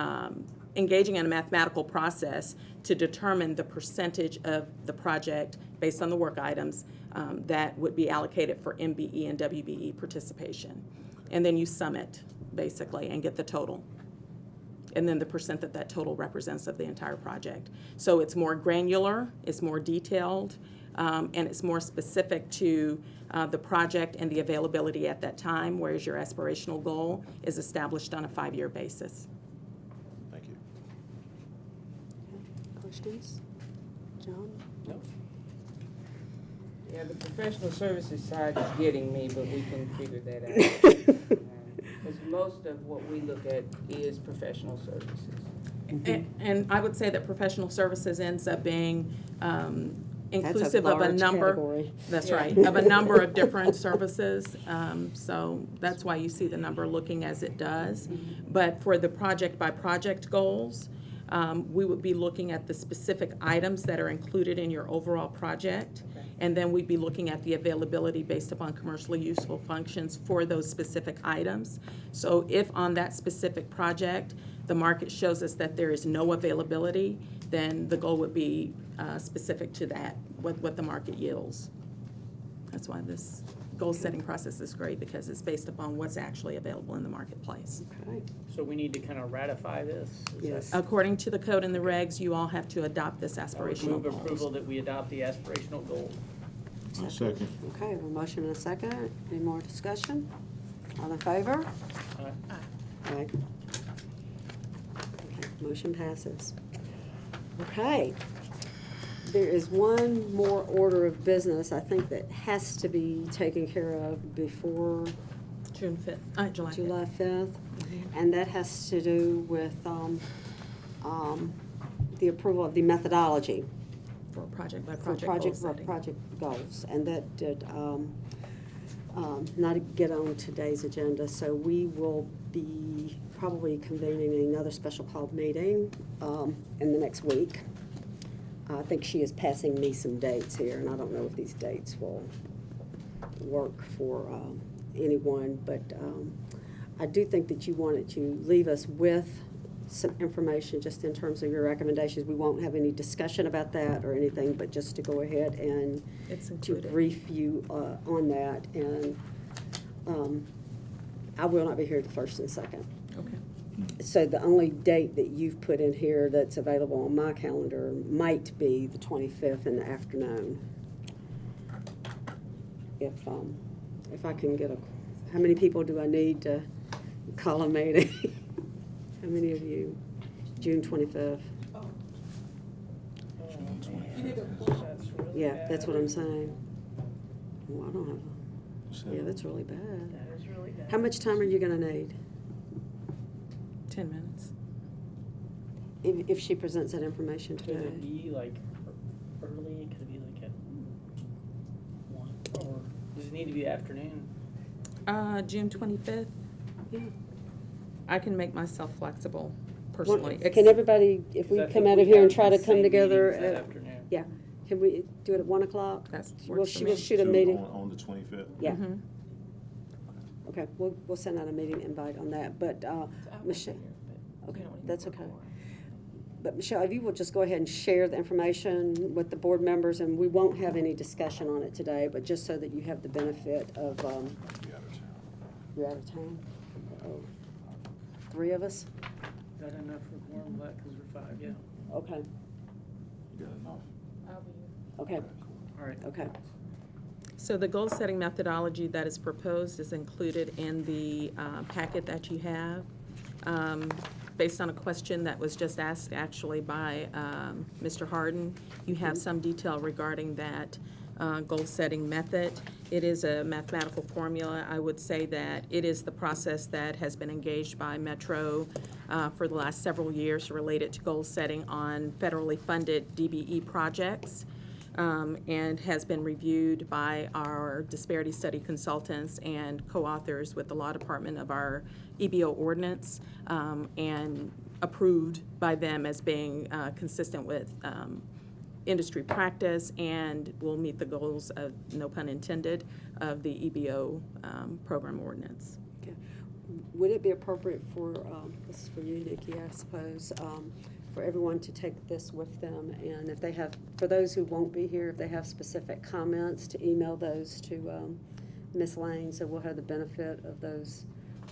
engaging in a mathematical process to determine the percentage of the project based on the work items that would be allocated for MBE and WBE participation. And then you sum it, basically, and get the total. And then the percent that total represents of the entire project. So it's more granular, it's more detailed, and it's more specific to the project and the availability at that time, whereas your aspirational goal is established on a 5-year basis. Thank you. Questions? John? No. Yeah, the professional services side is getting me, but we can figure that out. Because most of what we look at is professional services. And I would say that professional services ends up being inclusive of a large number. category. That's right, of a number of different services. So that's why you see the number looking as it does. But for the project by project goals, we would be looking at the specific items that are included in your overall project. And then we'd be looking at the availability based upon commercially useful functions for those specific items. So if on that specific project, the market shows us that there is no availability, then the goal would be specific to that, what the market yields. That's why this goal-setting process is great, because it's based upon what's actually available in the marketplace. Okay, So we need to kind of ratify this? Is yes. that- According to the code and the regs, you all have to adopt this I would aspirational move approval goals. that we adopt the aspirational goal. I'll second. Okay, a motion and a second. Any more discussion? All in favor? Aye. Okay, motion passes. Okay. There is one more order of business, I think, that has to be taken care of before June 5th, July 5th. July 5th. And that has to do with the approval of the methodology. For project by For project goal project setting. project goals, and that did not get on today's agenda, so we will be probably convening another special called meeting in the next week. I think she is passing me some dates here, and I don't know if these dates will work for anyone, but I do think that you wanted to leave us with some information just in terms of your recommendations. We won't have any discussion about that or anything, but just to go ahead and It's to included. brief you on that. And I will not be here the 1st and 2nd. Okay. So the only date that you've put in here that's available on my calendar might be the 25th in the afternoon. If I can get how many people do I need to call a meeting? How many of you? June 25th. You need a book. Yeah, that's what I'm saying. Well, I don't have yeah, that's really bad. That is really bad. How much time are you gonna need? 10 minutes. If she presents that information Could today? it be like early, could it be like at 1, or does it need to be afternoon? June 25th, Yeah. I can make myself flexible personally. Can everybody, if we Because I come think out we of here and have try to the come same together meetings that at, afternoon. yeah, can we do it at 1 o'clock? That We'll works for me. shoot a So meeting. on the 25th? Yeah, Mhm. okay, we'll send out a meeting invite on that, but, Michelle, okay, that's okay. But Michelle, if you will just go ahead and share the information with the board members, and we won't have any discussion on it today, but just so that you have the benefit of, Be out of town. you're out of town? Oh, 3 of us? Is that enough for quorum, because we're 5, yeah. Okay, You got enough? okay, All right. okay. So the goal-setting methodology that is proposed is included in the packet that you have. Based on a question that was just asked actually by Mr. Harden, you have some detail regarding that goal-setting method. It is a mathematical formula. I would say that it is the process that has been engaged by Metro for the last several years related to goal setting on federally funded DBE projects. And has been reviewed by our disparity study consultants and co-authors with the law department of our EBO ordinance, and approved by them as being consistent with industry practice and will meet the goals of, no pun intended, of the EBO program ordinance. Okay. Would it be appropriate for, this is for you, Nikki, I suppose, for everyone to take this with them, and if they have, for those who won't be here, if they have specific comments, to email those to Ms. Lane, so we'll have the benefit of those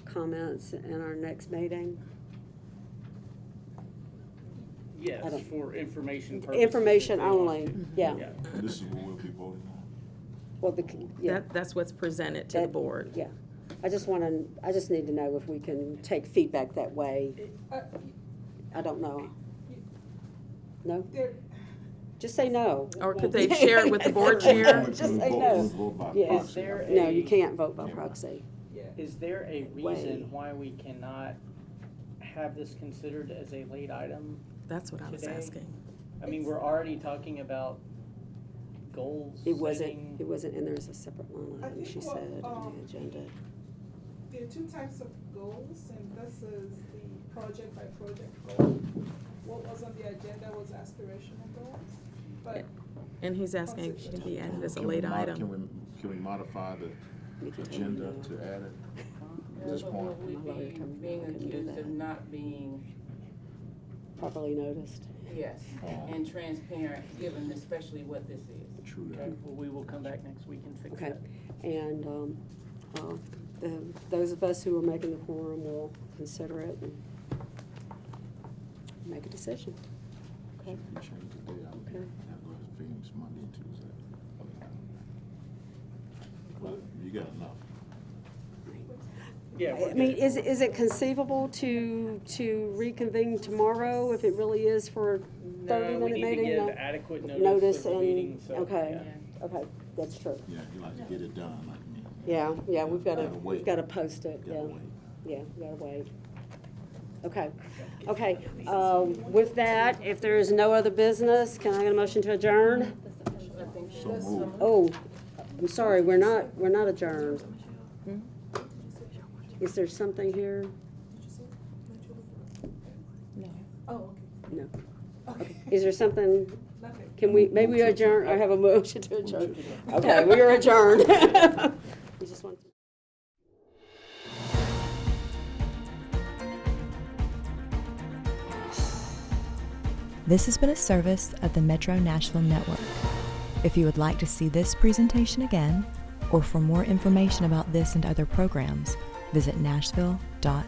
comments in our next meeting? I Yes, don't- for information purposes. Information if they want only, to. yeah. This is what we'll be voting on. Well, yeah. That's what's presented to the That- board. Yeah. I just need to know if we can take feedback that way. I don't know. No? There, Just say no. Or could they share it with the board chair? Just say We'll no. vote by Yeah. proxy. Is there No, you a- can't vote by proxy. yeah. Is there a Way. reason why we cannot have this considered as a late item? That's what I was Today? asking. I mean, we're already talking about goals It wasn't, setting. it wasn't, and there's a separate line I item, think she what, said, on the agenda. There are 2 types of goals, and this is the project by project goal. What was on the agenda was aspirational goals, but And he's asking if it can be added as a Can we late mod- item. Can we modify the agenda to add it at this point? Will we My lawyer be told me being I couldn't do accused that. of not being, Properly noticed. yes, and transparent, given especially what this is? True Okay, that. well, we will come back next week and fix Okay. that. And, those of us who are making the quorum will consider it and make a decision. Okay. If you change the day, I'll Okay. have those meetings Monday and Tuesday. You got enough. Yeah, we're I mean, good. is it conceivable to reconvene tomorrow if it really is for a 30-minute No, we need to meeting? give No? adequate Notice notice for the and, meeting, so. okay, yeah. okay, that's true. Yeah, you like to get it done like me. Yeah, yeah, we've got to, Gotta wait. we've got to post it, yeah. Gotta wait. Yeah, we gotta wait. Okay, okay, with that, if there is no other business, can I get a motion to adjourn? So moved. Oh, I'm sorry, we're not adjourned. Is there something here? Oh, okay. No. Okay. Is there something, Nothing. can we, maybe we adjourn, I have a motion to adjourn. Okay, we are adjourned. We just want to. This has been a service of the Metro Nashville Network. If you would like to see this presentation again, or for more information about this and other programs, visit nashville.gov.